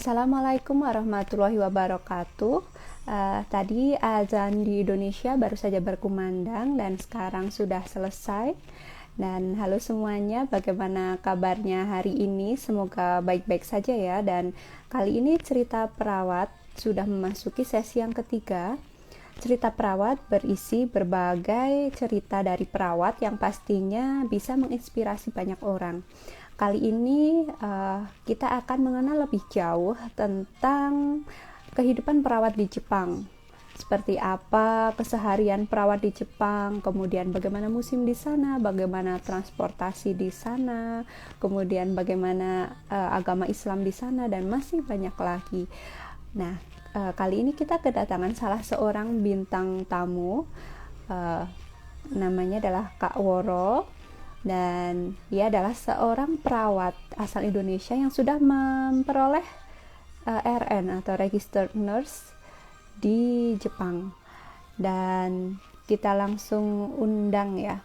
Assalamualaikum warahmatullahi wabarakatuh. Tadi azan di Indonesia baru saja berkumandang dan sekarang sudah selesai. Dan halo semuanya, bagaimana kabarnya hari ini? Semoga baik-baik saja ya. Dan kali ini cerita perawat sudah memasuki sesi yang ketiga. Cerita perawat berisi berbagai cerita dari perawat yang pastinya bisa menginspirasi banyak orang. Kali ini kita akan mengenal lebih jauh tentang kehidupan perawat di Jepang. Seperti apa keseharian perawat di Jepang, kemudian bagaimana musim di sana, bagaimana transportasi di sana, kemudian bagaimana agama Islam di sana, dan masih banyak lagi. Nah, kali ini kita kedatangan salah seorang bintang tamu, uh, namanya adalah Kak Woro, dan dia adalah seorang perawat asal Indonesia yang sudah memperoleh RN atau Registered Nurse di Jepang. Dan kita langsung undang ya.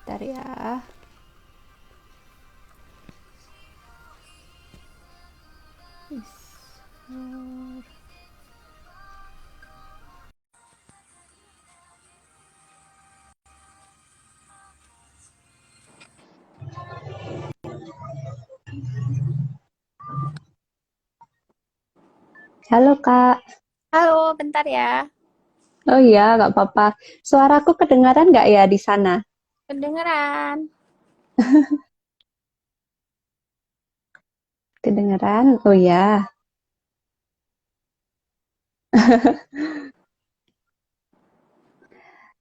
Bentar ya. Halo Kak. Halo, bentar ya. Oh iya, nggak apa-apa. Suaraku kedengaran nggak ya di sana? Kedengeran. Kedengaran? Oh ya.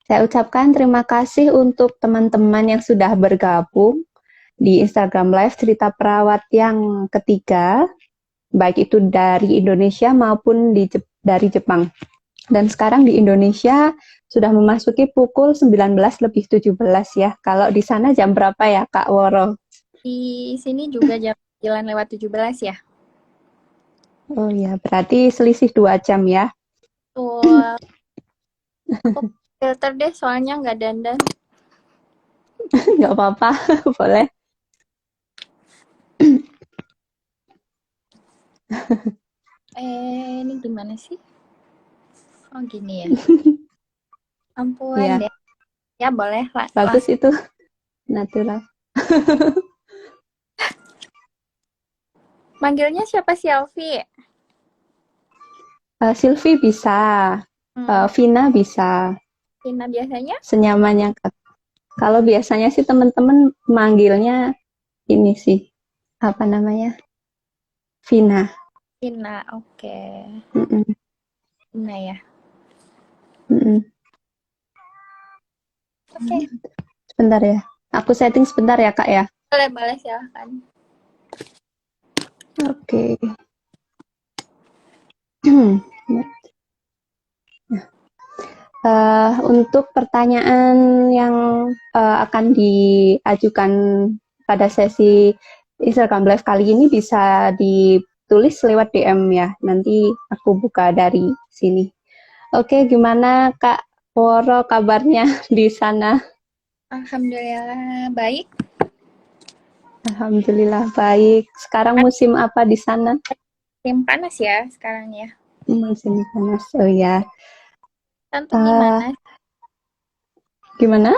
Saya ucapkan terima kasih untuk teman-teman yang sudah bergabung di Instagram Live cerita perawat yang ketiga, baik itu dari Indonesia maupun dari Jepang. Dan sekarang di Indonesia sudah memasuki pukul 19 lebih 17 ya. Kalau di sana jam berapa ya Kak Woro? Di sini juga jam 9 lewat 17 ya. Oh ya, berarti selisih 2 jam ya. Tuh, aku filter deh soalnya nggak dandan. Nggak apa-apa, boleh. Ini gimana sih? Oh, gini ya. Ampun Ya, deh. Ya, boleh lah. bagus itu, natural. Manggilnya siapa sih, Alfi? Sylvie bisa, Hmm, Vina bisa, Tina biasanya? senyamannya. Kalau biasanya sih teman-teman manggilnya ini sih, apa namanya? Vina. Tina, oke. Mm-mm, Tina ya. mm-mm. Oke, Sebentar ya. Aku setting sebentar ya, Kak ya. boleh silahkan. Oke. Untuk pertanyaan yang akan diajukan pada sesi Instagram Live kali ini bisa ditulis lewat DM ya. Nanti aku buka dari sini. Oke, gimana Kak Woro kabarnya di sana? Alhamdulillah baik. Alhamdulillah baik. Sekarang musim apa di sana? Musim panas ya sekarang ya. Musim panas. Oh ya. Tentu Eh, gimana? gimana?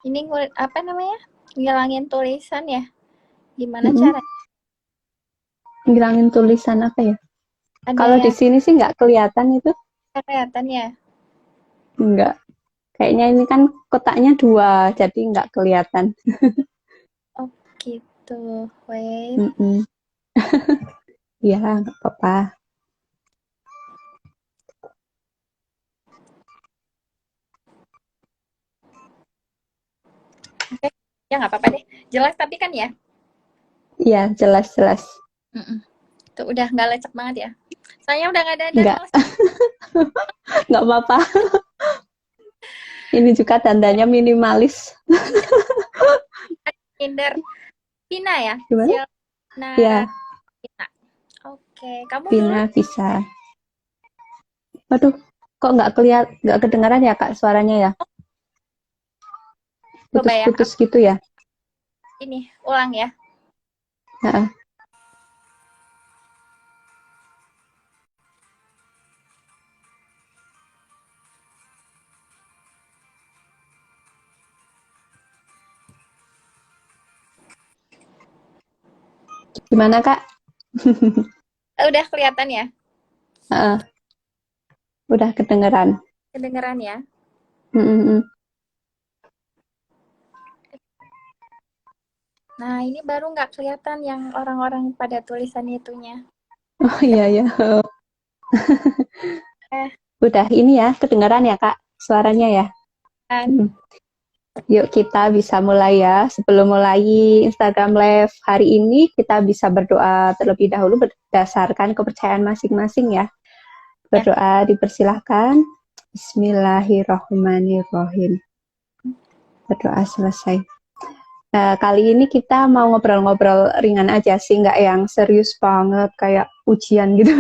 Ini apa namanya? Ngilangin tulisan ya? Gimana Mm-mm. cara? Ngilangin tulisan apa ya? Ada Kalau di yang sini sih nggak kelihatan itu. kelihatan ya? Nggak. Kayaknya ini kan kotaknya dua, jadi nggak kelihatan. Oh gitu. Wait. Mm-mm. Ya, nggak apa-apa. Oke. Ya nggak apa-apa deh. Jelas tapi kan ya? Iya, jelas-jelas. Mm-mm. Tuh udah nggak lecek banget ya? Soalnya udah nggak dandan Nggak, males nggak apa-apa. Ini juga tandanya minimalis. kinder. Tina ya? Gimana? Silnara Ya, Tina. Oke. Kamu dulu Vina bisa. Waduh, kok nggak kedengaran ya Kak suaranya ya? coba ya. Putus-putus gitu ya? ini ulang ya. Heeh. Gimana Kak? Udah kelihatan ya? Heeh, udah kedengeran. Kedengeran ya? Mm-mm. Nah, ini baru nggak kelihatan yang orang-orang pada tulisan itunya. Oh iya ya. Eh, Udah ini ya, kedengeran ya Kak suaranya ya. kan? Mm. Yuk kita bisa mulai ya. Sebelum mulai Instagram Live hari ini, kita bisa berdoa terlebih dahulu berdasarkan kepercayaan masing-masing ya. Ya. Berdoa dipersilahkan. Bismillahirrahmanirrahim. Berdoa selesai. Kali ini kita mau ngobrol-ngobrol ringan aja sih, nggak yang serius banget kayak ujian gitu.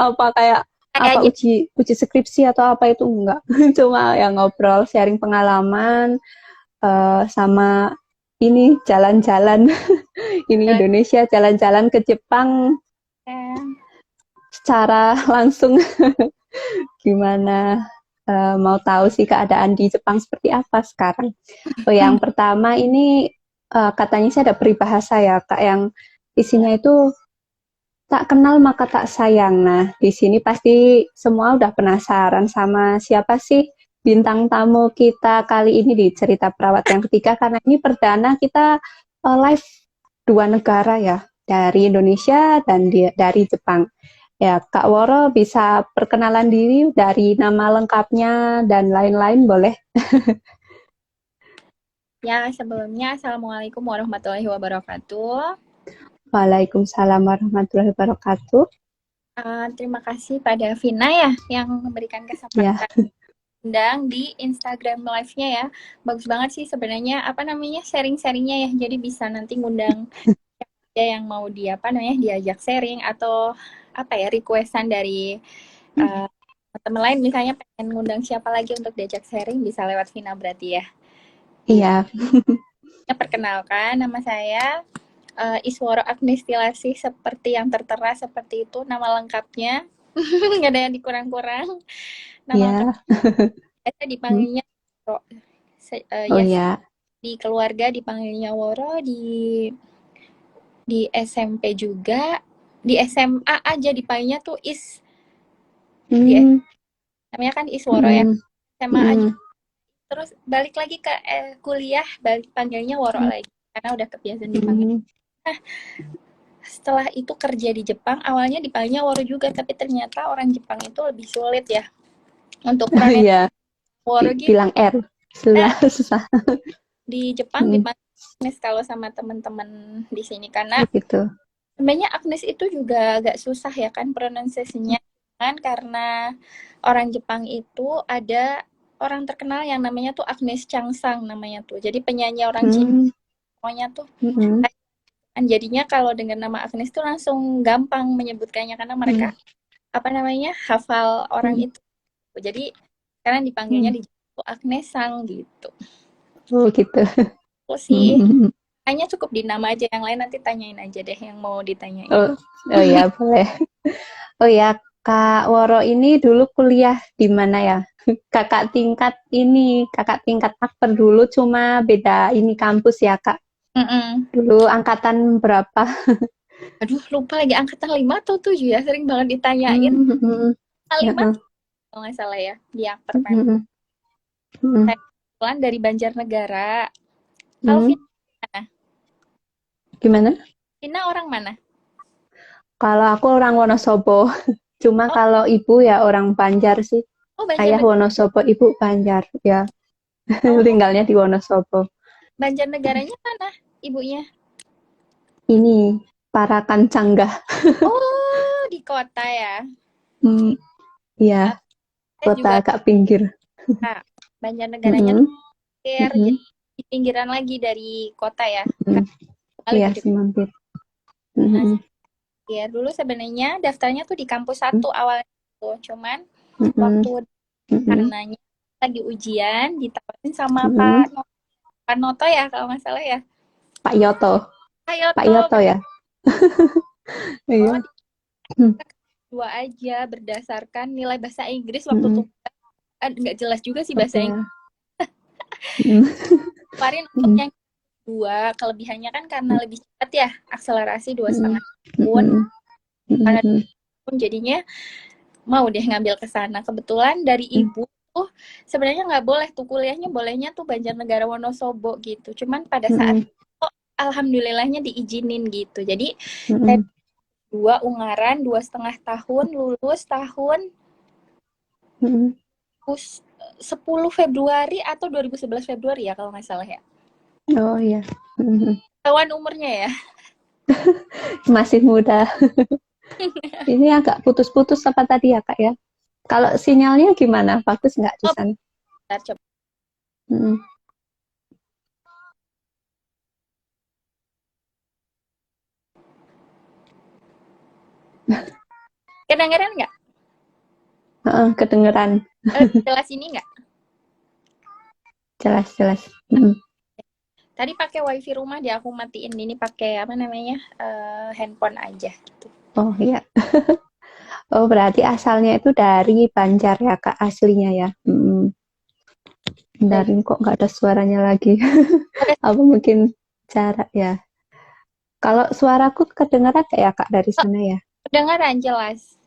Apa kayak apa Kayaknya uji skripsi atau apa itu enggak. Cuma yang ngobrol, sharing pengalaman sama ini jalan-jalan ini Indonesia, jalan-jalan ke Jepang secara langsung. Gimana mau tahu sih keadaan di Jepang seperti apa sekarang. Oh, yang pertama ini katanya sih ada peribahasa ya Kak yang isinya itu tak kenal maka tak sayang. Nah, di sini pasti semua udah penasaran sama siapa sih bintang tamu kita kali ini di cerita perawat yang ketiga karena ini perdana kita live dua negara ya, dari Indonesia dan dari Jepang. Ya, Kak Woro bisa perkenalan diri dari nama lengkapnya dan lain-lain boleh? ya, sebelumnya Assalamualaikum warahmatullahi wabarakatuh. Waalaikumsalam warahmatullahi wabarakatuh. Terima kasih pada Vina ya yang memberikan Ya, kesempatan undang di Instagram Live-nya ya. Bagus banget sih sebenarnya apa namanya sharing-sharingnya ya. Jadi bisa nanti ngundang siapa aja yang mau diajak sharing atau apa ya requestan dari uh, teman lain misalnya pengen ngundang siapa lagi untuk diajak sharing bisa lewat Vina berarti ya. Gitu. iya. Perkenalkan nama saya Isworo Agnestilasi seperti yang tertera seperti itu nama lengkapnya. Nggak ada yang dikurang-kurang. Nama lengkap Iya. biasa Hmm. dipanggilnya Woro. Oh Ya ya. di keluarga dipanggilnya Woro, di SMP juga, di SMA aja dipanggilnya tuh di Hmm. namanya kan Isworo ya. Hmm. SMA aja Hmm. terus balik lagi ke kuliah balik panggilnya Woro lagi karena udah kebiasaan dipanggil. Hmm. Nah, setelah itu kerja di Jepang awalnya dipanggilnya Woro juga tapi ternyata orang Jepang itu lebih sulit ya untuk Oh pronounce iya. Woro gitu. Bilang R. Susah, Nah, susah. di Jepang Hmm. dipanggil Agnes kalau sama teman-teman di sini karena Begitu. sebenarnya Agnes itu juga agak susah ya kan pronunciasinya kan karena orang Jepang itu ada orang terkenal yang namanya tuh Agnes Changsang namanya tuh. Jadi penyanyi orang Cina Hmm. semuanya tuh Hmm. kan jadinya kalau dengan nama Agnes tuh langsung gampang menyebutkannya karena Hmm. mereka apa namanya hafal orang Hmm. itu. Jadi sekarang dipanggilnya Hmm. di Jepang Agnes Sang gitu. Oh gitu. Aku sih Hmm. hanya cukup di nama aja yang lain nanti tanyain aja deh yang mau ditanyain. Oh, oh ya boleh. Oh ya, Kak Woro ini dulu kuliah di mana ya? Kakak tingkat akper dulu cuma beda ini kampus ya, Kak. Mm-mm. Dulu angkatan berapa? Aduh, lupa lagi angkatan 5 atau 7 ya, sering banget ditanyain. Hmm. Hmm. Ya, 5 kalau nggak salah ya, di Akper memang. hmm. Hmm. Saya kebetulan dari Banjarnegara. Kalau Hmm. Vina, Gimana? Vina orang mana? Kalau aku orang Wonosobo, cuma Oh, kalau ibu ya orang Banjar sih. oh Ayah Banjarnegara. Wonosobo, ibu Banjar. Ya, Oh, tinggalnya di Wonosobo. Banjarnegaranya mana ibunya? Ini Parakan Canggah. Oh, di kota ya. Hmm, iya, Ah, saya kota juga agak pinggir. ah, Banjarnegaranya tuh Mm-mm, hampir mm-mm, jadi di pinggiran lagi dari kota ya. mm. Kan Iya, lebih dekat. semampir. Nah, Mm-mm, ya dulu sebenarnya daftarnya tuh di kampus mm, satu awalnya tuh, cuman mm-mm, waktu mm-mm, karenanya lagi ujian ditawarin sama mm-mm. Pak Noto ya kalau nggak salah ya Pak Yoto. Ayo Pak toh, Yoto ya. oh, Iya. Hmm. dua aja berdasarkan nilai bahasa Inggris waktu Mm-mm. tuh nggak jelas juga sih Oh, bahasa Inggris iya. Mm-mm. kemarin untuk Mm-mm. yang dua kelebihannya kan karena lebih cepat ya akselerasi dua Mm-mm. setengah tahun karena Mm-mm. jadinya mau deh ngambil ke sana kebetulan dari Mm-mm. ibu tuh sebenarnya nggak boleh tuh kuliahnya bolehnya tuh Banjarnegara Wonosobo gitu cuman pada saat Mm-mm. itu alhamdulillahnya diizinin gitu jadi saya Mm-mm. dua Ungaran 2,5 tahun lulus tahun Mm-mm. 10 Februari atau 2011 Februari ya kalau nggak salah ya. Oh iya. Mm-mm. Kawan umurnya ya. Masih muda. Ini agak putus-putus apa tadi ya Kak ya? Kalau sinyalnya gimana? Bagus nggak di Oh, sana? bentar, coba. Mm-mm. Kedengeran nggak? Kedengeran. Lebih jelas ini nggak? Jelas-jelas. Mm-mm. Tadi pakai wifi rumah dia aku matiin ini pakai apa namanya handphone aja gitu. Oh iya. Oh berarti asalnya itu dari Banjar ya Kak aslinya ya. Mm-mm. Bentar, Dari ini kok nggak ada suaranya lagi? ada Apa mungkin cara ya? Kalau suaraku kedengeran kayak ya Kak dari sana ya? kedengeran jelas.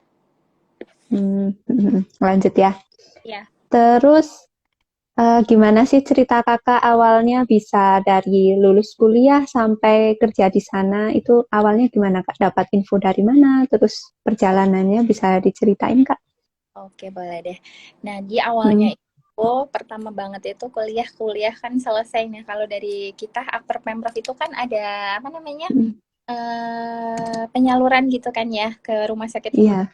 Lanjut ya. Ya. Terus gimana sih cerita Kakak awalnya bisa dari lulus kuliah sampai kerja di sana? Itu awalnya gimana Kak? Dapat info dari mana? Terus perjalanannya bisa diceritain Kak? Oke, boleh deh. Nah, di awalnya Hmm. itu pertama banget itu kuliah kan selesai nih. Kalau dari kita Akper Pemprov itu kan ada apa namanya? Hmm. Penyaluran gitu kan ya ke rumah sakit Iya.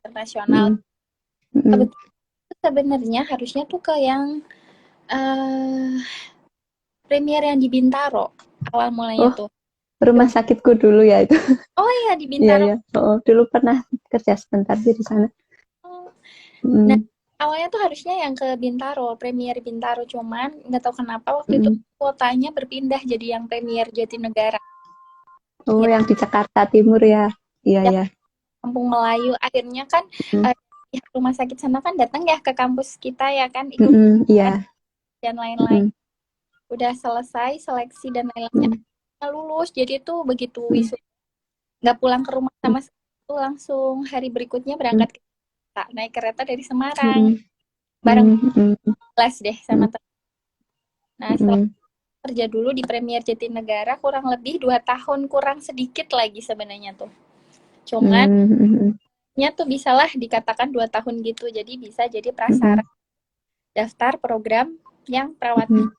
internasional. Hmm. Hmm. Kebetulan sebenarnya harusnya tuh ke yang eh premier yang di Bintaro awal mulanya Oh, tuh. rumah sakitku dulu ya itu. Oh iya di Iya Bintaro. ya. Oh, dulu pernah kerja sebentar di sana. Nah, Hmm. awalnya tuh harusnya yang ke Bintaro, premier Bintaro cuman nggak tahu kenapa waktu itu Hmm. kuotanya berpindah jadi yang premier Jatinegara. Oh, Ya, yang di Jakarta Timur ya. Iya ya ya. Kampung Melayu. Akhirnya kan Hmm. pihak rumah sakit sana kan datang ya ke kampus kita ya kan ikut Hmm. Iya. dan lain-lain. Hmm. Udah selesai seleksi dan lain-lainnya Hmm. lulus. Jadi itu begitu Hmm. wisuda nggak pulang ke rumah Hmm. sama sekali itu langsung hari berikutnya Hmm. berangkat ke Jakarta, naik kereta dari Semarang Hmm. bareng Hmm. Hmm. kelas deh sama Hmm. teman. Nah setelah Hmm. kerja dulu di Premier Jatinegara kurang lebih 2 tahun kurang sedikit lagi sebenarnya tuh. Cuman Hmm. nya tuh bisalah dikatakan 2 tahun gitu jadi bisa jadi Hmm. prasyarat daftar program yang perawat Hmm.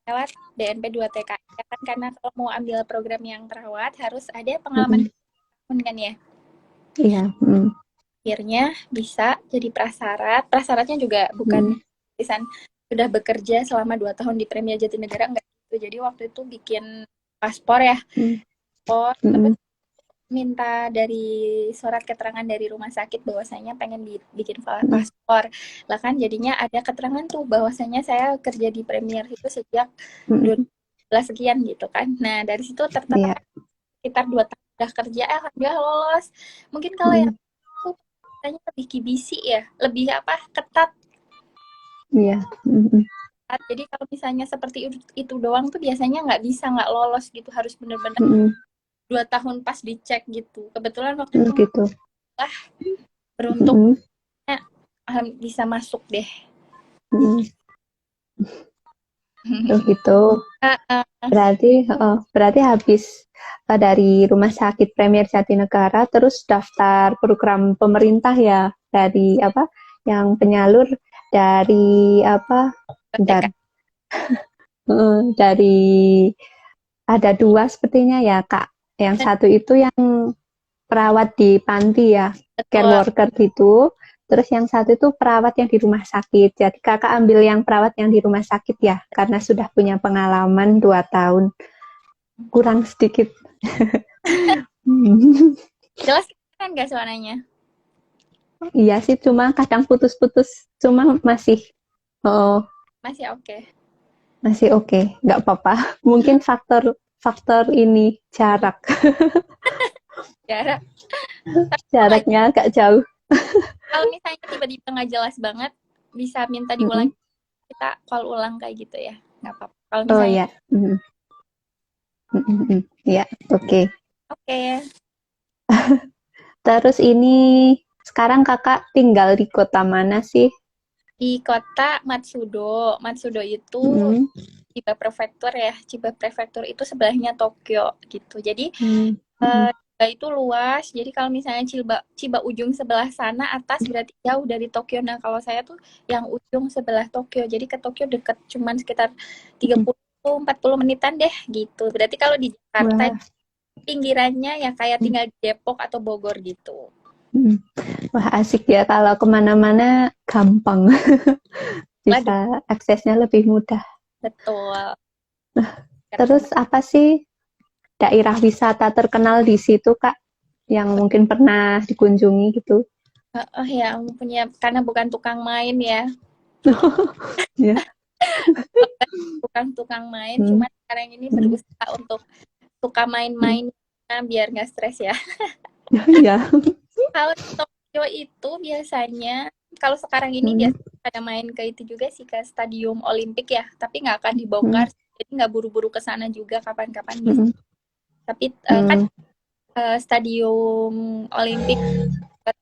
lewat DNP 2TKI ya kan karena kalau mau ambil program yang perawat harus ada pengalaman Hmm. tahun kan ya. Iya. Hmm. Akhirnya bisa jadi prasyaratnya juga bukan Hmm. tulisan sudah bekerja selama 2 tahun di Premier Jatinegara enggak gitu jadi waktu itu bikin paspor ya Hmm. paspor Hmm. minta dari surat keterangan dari rumah sakit bahwasanya pengen bikin Hmm. paspor lah kan jadinya ada keterangan tuh bahwasanya saya kerja di Premier itu sejak Hmm. 2012 sekian gitu kan nah dari situ tertata Iya. sekitar 2 tahun udah kerja alhamdulillah lolos mungkin kalau Hmm. yang aku tanya lebih kibisi ya lebih apa ketat Iya. Hmm. jadi kalau misalnya seperti itu doang tuh biasanya nggak lolos gitu harus bener-bener Hmm. 2 tahun pas dicek gitu kebetulan waktu itu Gitu. lah beruntung Hmm. bisa masuk deh. Hmm. Oh gitu. Berarti habis dari Rumah Sakit Premier Jatinegara terus daftar program pemerintah ya dari apa yang penyalur dari apa bentar TK. dari ada dua sepertinya ya Kak. Yang satu itu yang perawat di panti ya, care Betul. worker gitu. Terus yang satu itu perawat yang di rumah sakit. Jadi kakak ambil yang perawat yang di rumah sakit ya, karena sudah punya pengalaman 2 tahun. Kurang sedikit. Jelas kan nggak suaranya? Iya sih, cuma kadang putus-putus. Cuma masih, oh, Masih oke. masih oke, nggak apa-apa. Mungkin faktor faktor ini jarak. Jarak. Jaraknya agak jauh. Kalau misalnya tiba-tiba nggak jelas banget, bisa minta Mm-mm. diulang, kita call ulang kayak gitu ya, nggak apa-apa. Kalau Oh misalnya, ya. Mm-mm. Mm-mm. Ya, oke. oke. Terus ini sekarang kakak tinggal di kota mana sih? Di kota Matsudo. Matsudo itu Mm-mm. Chiba Prefektur ya. Chiba Prefektur itu sebelahnya Tokyo gitu. Jadi Mm. Mm. Chiba itu luas. Jadi kalau misalnya Chiba ujung sebelah sana atas berarti jauh dari Tokyo. Nah, kalau saya tuh yang ujung sebelah Tokyo. Jadi ke Tokyo deket, cuman sekitar 30-40 menitan deh gitu. Berarti kalau di Jakarta Wah. pinggirannya ya kayak tinggal di Depok atau Bogor gitu. Mm. Wah, asik ya kalau kemana-mana gampang. Waduh, Bisa aksesnya lebih mudah. betul. Terus apa sih daerah wisata terkenal di situ, Kak? Yang mungkin pernah dikunjungi gitu? Oh ya ampun ya, karena bukan tukang main ya. Ya. Bukan tukang main, Hmm. cuma sekarang ini Hmm. berusaha untuk suka Hmm. main-main biar nggak stres ya. Ya. Kalau di Tokyo itu biasanya, kalau sekarang ini Hmm. biasa pada main ke itu juga sih, ke Stadium Olimpik ya, tapi nggak akan Hmm. dibongkar, jadi nggak buru-buru ke sana juga kapan-kapan bisa. Hmm. Tapi kan Hmm. Stadium Olimpik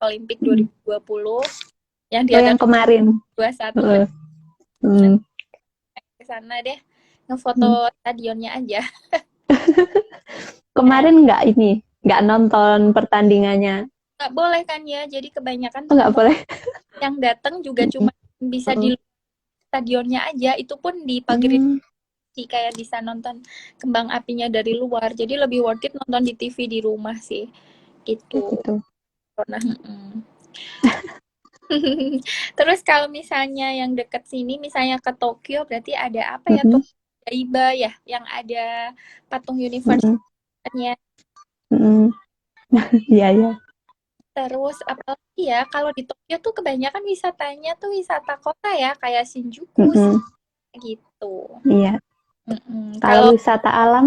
Olimpik Hmm. 2020 yang Oh, yang diadakan kemarin. 21 Uh, nanti hmm. ke sana deh Hmm. ngefoto stadionnya aja. Nah, Kemarin nggak nonton pertandingannya. nggak boleh kan ya, jadi kebanyakan Oh, nggak teman-teman boleh. yang datang juga Hmm. cuma bisa Hmm. di stadionnya aja, itu pun dipagerin Hmm. sih, kayak bisa nonton kembang apinya dari luar, jadi lebih worth it nonton di TV di rumah sih Oh, gitu. gitu. Nah, terus kalau misalnya yang deket sini, misalnya ke Tokyo, berarti ada apa ya tuh? Hmm. Iba ya, yang ada patung Hmm. Universe-nya. Hmm. Iya, iya. Terus apalagi ya, kalau di Tokyo tuh kebanyakan wisatanya tuh wisata kota ya, kayak Shinjuku Hmm. gitu. Iya. Kalau Kalau wisata alam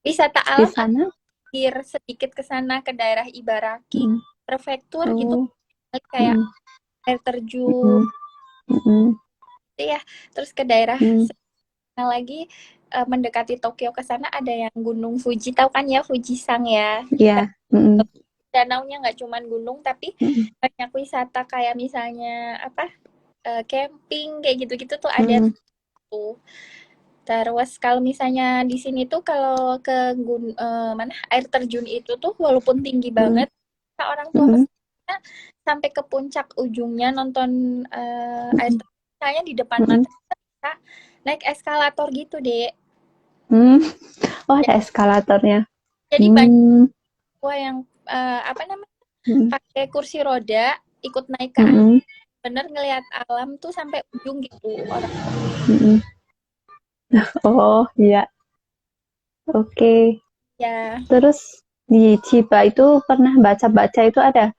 wisata di alam, sana? hampir sedikit ke sana ke daerah Ibaraki, Hmm. prefektur itu Oh. kayak Hmm. air terjun Hmm. Hmm. gitu ya. Terus ke daerah Hmm. sana lagi, mendekati Tokyo ke sana ada yang Gunung Fuji, tahu kan ya, Fujisang ya. Iya. Hmm. Danaunya nggak cuman gunung tapi Hmm. banyak wisata kayak misalnya apa, camping kayak gitu-gitu tuh ada Hmm. tuh. Terus kalau misalnya di sini tuh kalau ke mana air terjun itu tuh walaupun tinggi Hmm. banget, orang tua Hmm. peserta sampai ke puncak ujungnya nonton air Hmm. terjun, misalnya di depan Hmm. mata kita naik eskalator gitu deh. Hmm. Oh, Ya, ada eskalatornya. jadi banyak Hmm. tua yang apa namanya Hmm. pakai kursi roda ikut naik ke atas, Hmm. bener ngelihat alam tuh sampai ujung gitu orang Hmm. Oh, iya. Oke. ya. Terus di Chiba itu pernah baca-baca itu ada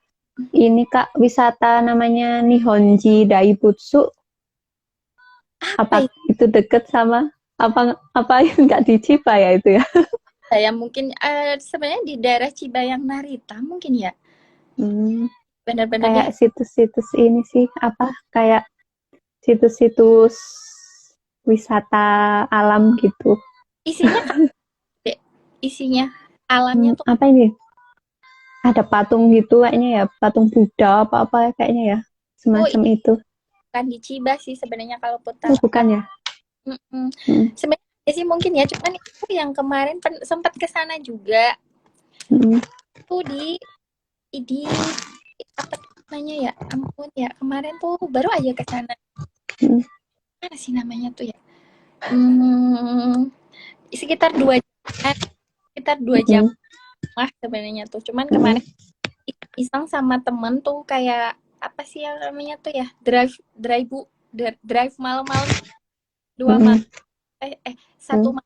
ini Kak, wisata namanya Nihonji Daibutsu. Apa Apa ya? itu deket sama apa yang nggak di Chiba ya itu ya? Saya mungkin sebenarnya di daerah Cibayang Narita mungkin ya. Hmm. Bener-bener deh. Kayak situs-situs ini sih apa kayak situs-situs wisata alam gitu. Isinya kan deh. Isinya alamnya tuh Apa ini? Ada patung gitu kayaknya ya, patung Buddha apa-apa kayaknya ya, tuh semacam itu. kan di Ciba sih sebenarnya kalau Oh, putar. bukan ya? Hmm. Sebenarnya sih mungkin ya, cuman itu yang kemarin sempat ke sana juga Hmm. tuh di apa namanya ya? Ampun ya, kemarin tuh baru aja ke sana. Hmm. Mana sih namanya tuh ya? Hmm, sekitar 2 jam, sekitar 2 jam Hmm. lah sebenarnya tuh. Cuman Hmm. kemarin iseng sama temen tuh kayak apa sih yang namanya tuh ya, drive malam-malam, dua Hmm. malam satu Hmm.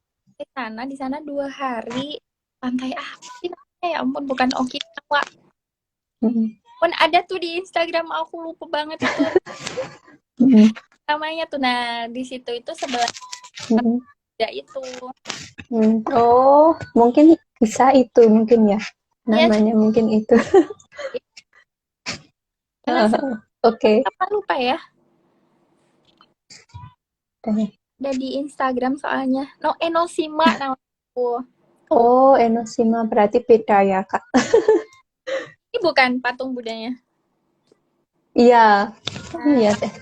malam di sana 2 hari, pantai apa sih namanya ya ampun, bukan Okinawa Hmm. pun ada tuh di Instagram, aku lupa banget itu Hmm. namanya tuh. Nah di situ itu sebelah Hmm. ya itu. Oh, mungkin bisa itu mungkin ya. Iya, Namanya mungkin itu. karena saya Oke. apa lupa ya. Oke. Ada di Instagram soalnya. No, Enosima namanya. Oh, Enosima berarti beda ya, Kak. Ini bukan patung Budanya. Iya. Iya Nah, deh.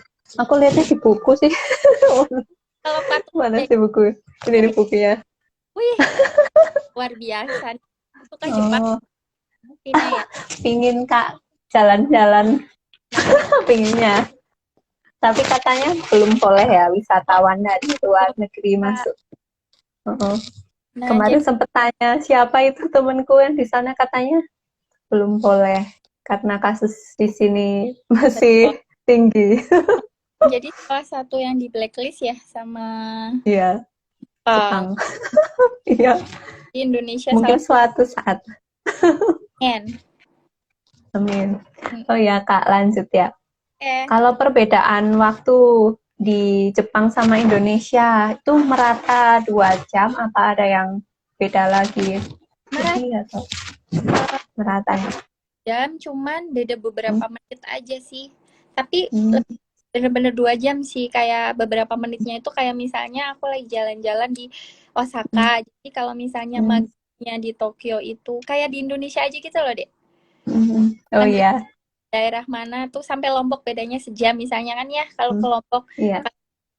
Aku lihatnya di buku sih. kalau patung Mana Buddha sih buku? Ini di itu, bukunya. wih, luar biasa. Itu kan Jepang, Oh, Cina ya. pingin Kak jalan-jalan, Nah, ini pinginnya. Tapi katanya belum boleh ya wisatawan dari luar negeri Kak. masuk. Oh. Nah, Kemarin jadi sempet tanya siapa itu temanku yang di sana, katanya belum boleh karena kasus di sini betul. masih tinggi. Jadi salah satu yang di blacklist ya sama Iya, uh, Jepang. Iya, di Indonesia mungkin salah suatu saat. satunya. Amin. Oh ya Kak, lanjut ya. Eh, Kalau perbedaan waktu di Jepang sama Indonesia itu merata 2 jam, apa ada yang beda lagi? merata Lebih atau merata ya? jam, cuman beda Hmm. beberapa menit aja sih. Tapi Hmm. bener-bener 2 jam sih, kayak beberapa menitnya itu kayak misalnya aku lagi jalan-jalan di Hmm. Osaka. Jadi kalau misalnya Hmm. maghribnya di Tokyo itu kayak di Indonesia aja gitu loh, Dek. Hmm. Oh Maghrib iya. daerah mana tuh sampai Lombok bedanya sejam misalnya kan ya. Kalau ke Hmm. Lombok Iya.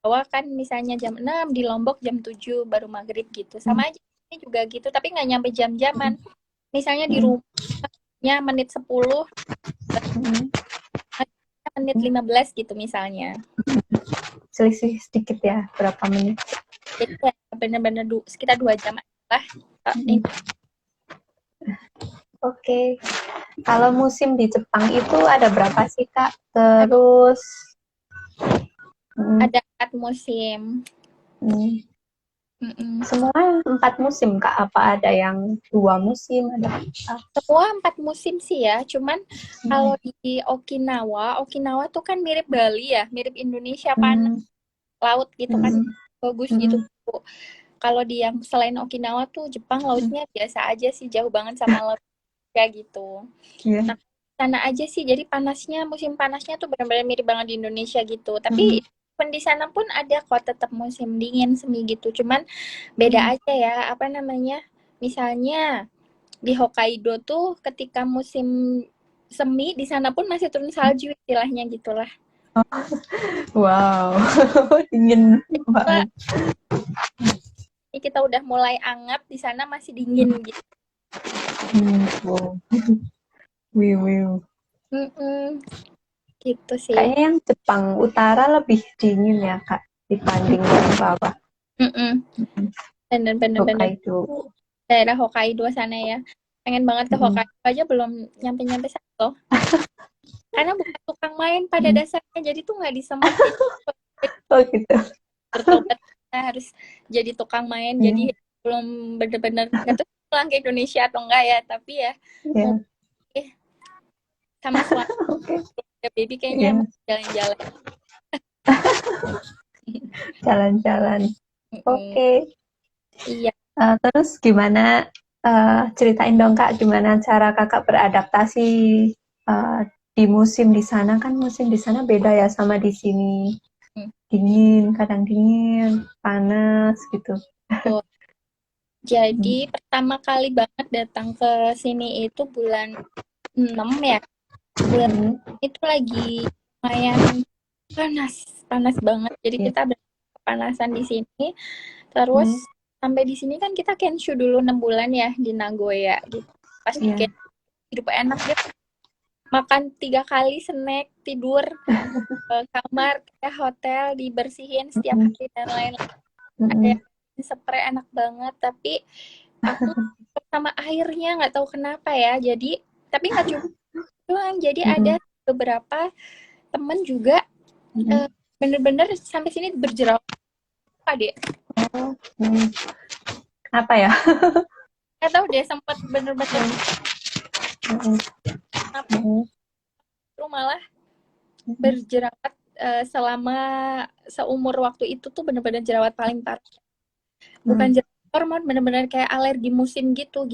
Jawa kan misalnya jam 6, di Lombok jam 7 baru maghrib gitu. Hmm. Sama aja ini juga gitu, tapi nggak nyampe jam-jaman. Misalnya di Hmm. rumahnya menit 10, Hmm. menit 15 gitu misalnya. Selisih sedikit ya, berapa menit? Jadi ya bener-bener sekitar 2 jam lah. Hmm. Oke. Kalau musim di Jepang itu ada berapa sih Kak? Terus hmm, Ada 4 musim. hmm, Mm-mm. semua 4 musim Kak? Apa ada yang 2 musim? Ada apa? Semua 4 musim sih ya. Cuman Hmm. kalau di Okinawa tuh kan mirip Bali ya, mirip Indonesia, panas Hmm. laut gitu kan, Hmm. bagus gitu. Hmm. Kalau di yang selain Okinawa tuh Jepang Hmm. lautnya biasa aja sih, jauh banget sama laut kayak gitu. Iya. Nah, sana aja sih, jadi panasnya, musim panasnya tuh benar-benar mirip banget di Indonesia gitu. Tapi Hmm. pun di sana pun ada kok tetap musim dingin semi gitu. Cuman beda Hmm. aja ya, apa namanya? Misalnya di Hokkaido tuh ketika musim semi di sana pun masih turun salju istilahnya gitulah. Wow, dingin Wah, banget. ini kita udah mulai anget, di sana masih dingin gitu. Wow. Wiu, wiu. Mm-mm, gitu sih. Kayaknya yang Jepang Utara lebih dingin ya Kak dibanding yang bawah. Mm-mm. Bener-bener Hokkaido. daerah Hokkaido sana ya. Pengen banget ke Hmm. Hokkaido aja belum nyampe-nyampe sana loh. Karena bukan tukang main pada Hmm. dasarnya, jadi tuh nggak disempetin. Oh gitu. Bertobat kita harus jadi tukang main, Hmm. jadi belum bener-bener nggak tahu pulang ke Indonesia atau enggak ya, tapi ya mau Ya, sama suami oke. baby kayaknya Ya, mau jalan-jalan. jalan-jalan. Mm-mm. Oke. Iya. Terus gimana, ceritain dong Kak, gimana cara Kakak beradaptasi eh, di musim di sana, kan musim di sana beda ya sama di sini. Mm, Dingin, kadang dingin, panas gitu. betul. Hmm. Jadi pertama kali banget datang ke sini itu bulan 6 ya. Bulan Hmm. itu lagi lumayan panas, panas banget. Jadi Iya. kita kepanasan di sini. Hmm. Terus sampai di sini kan kita Kenshu dulu 6 bulan ya di Nagoya gitu. Pas di Iya. Kenshu hidup enak deh. Makan 3 kali snack, tidur kamar, kayak hotel, dibersihin setiap Hmm. hari dan lain-lain. Ada Hmm. yang spray enak banget. Tapi aku sama airnya nggak tahu kenapa ya. Jadi tapi nggak cuma doang. Jadi ada Hmm. beberapa temen juga Hmm. bener-bener sampai sini berjerawat deh. Oh. Hmm. Apa ya? Nggak tahu deh sempat bener-bener Hmm. apa Hmm. tuh malah Hmm. berjerawat selama seumur waktu itu tuh bener-bener jerawat paling parah. bukan jelas hormon, bener-bener kayak alergi musim gitu.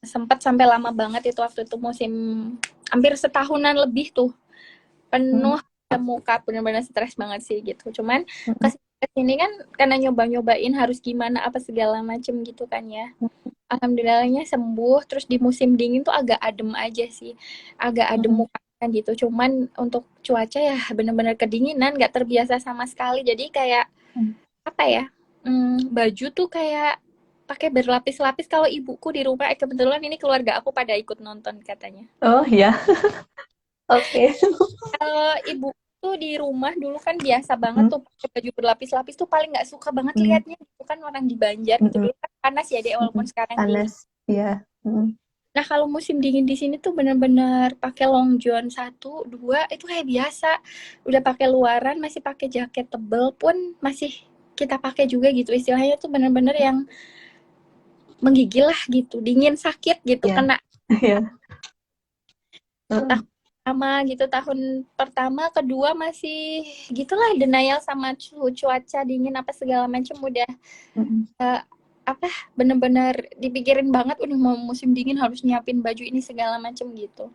Sempat sampai lama banget itu waktu itu musim, hampir setahunan lebih tuh penuh muka, bener-bener stres banget sih gitu. Cuman kesini kan karena nyoba-nyobain harus gimana apa segala macem gitu kan ya. Alhamdulillahnya sembuh. Terus di musim dingin tuh agak adem aja sih, agak adem muka kan gitu. Cuman untuk cuaca ya bener-bener kedinginan, nggak terbiasa sama sekali. Jadi kayak apa ya, baju tuh kayak pakai berlapis-lapis. Kalau ibuku di rumah, kebetulan ini keluarga aku pada ikut nonton katanya. Oh ya, oke. Kalau ibu tuh di rumah dulu kan biasa banget tuh pakai baju berlapis-lapis, tuh paling nggak suka banget liatnya gitu kan, orang di Banjar gitu dulu kan panas ya deh, walaupun sekarang dingin. Panas, ya. Nah kalau musim dingin di sini tuh bener-bener pakai long john 1, 2 itu kayak biasa. Udah pakai luaran, masih pakai jaket tebel pun masih kita pakai juga gitu. Istilahnya tuh bener-bener yang menggigil lah gitu, dingin sakit gitu, kena tahun pertama gitu, tahun pertama kedua masih gitulah denial sama cuaca dingin apa segala macam, udah apa bener-bener dipikirin banget, udah mau musim dingin harus nyiapin baju ini segala macam gitu.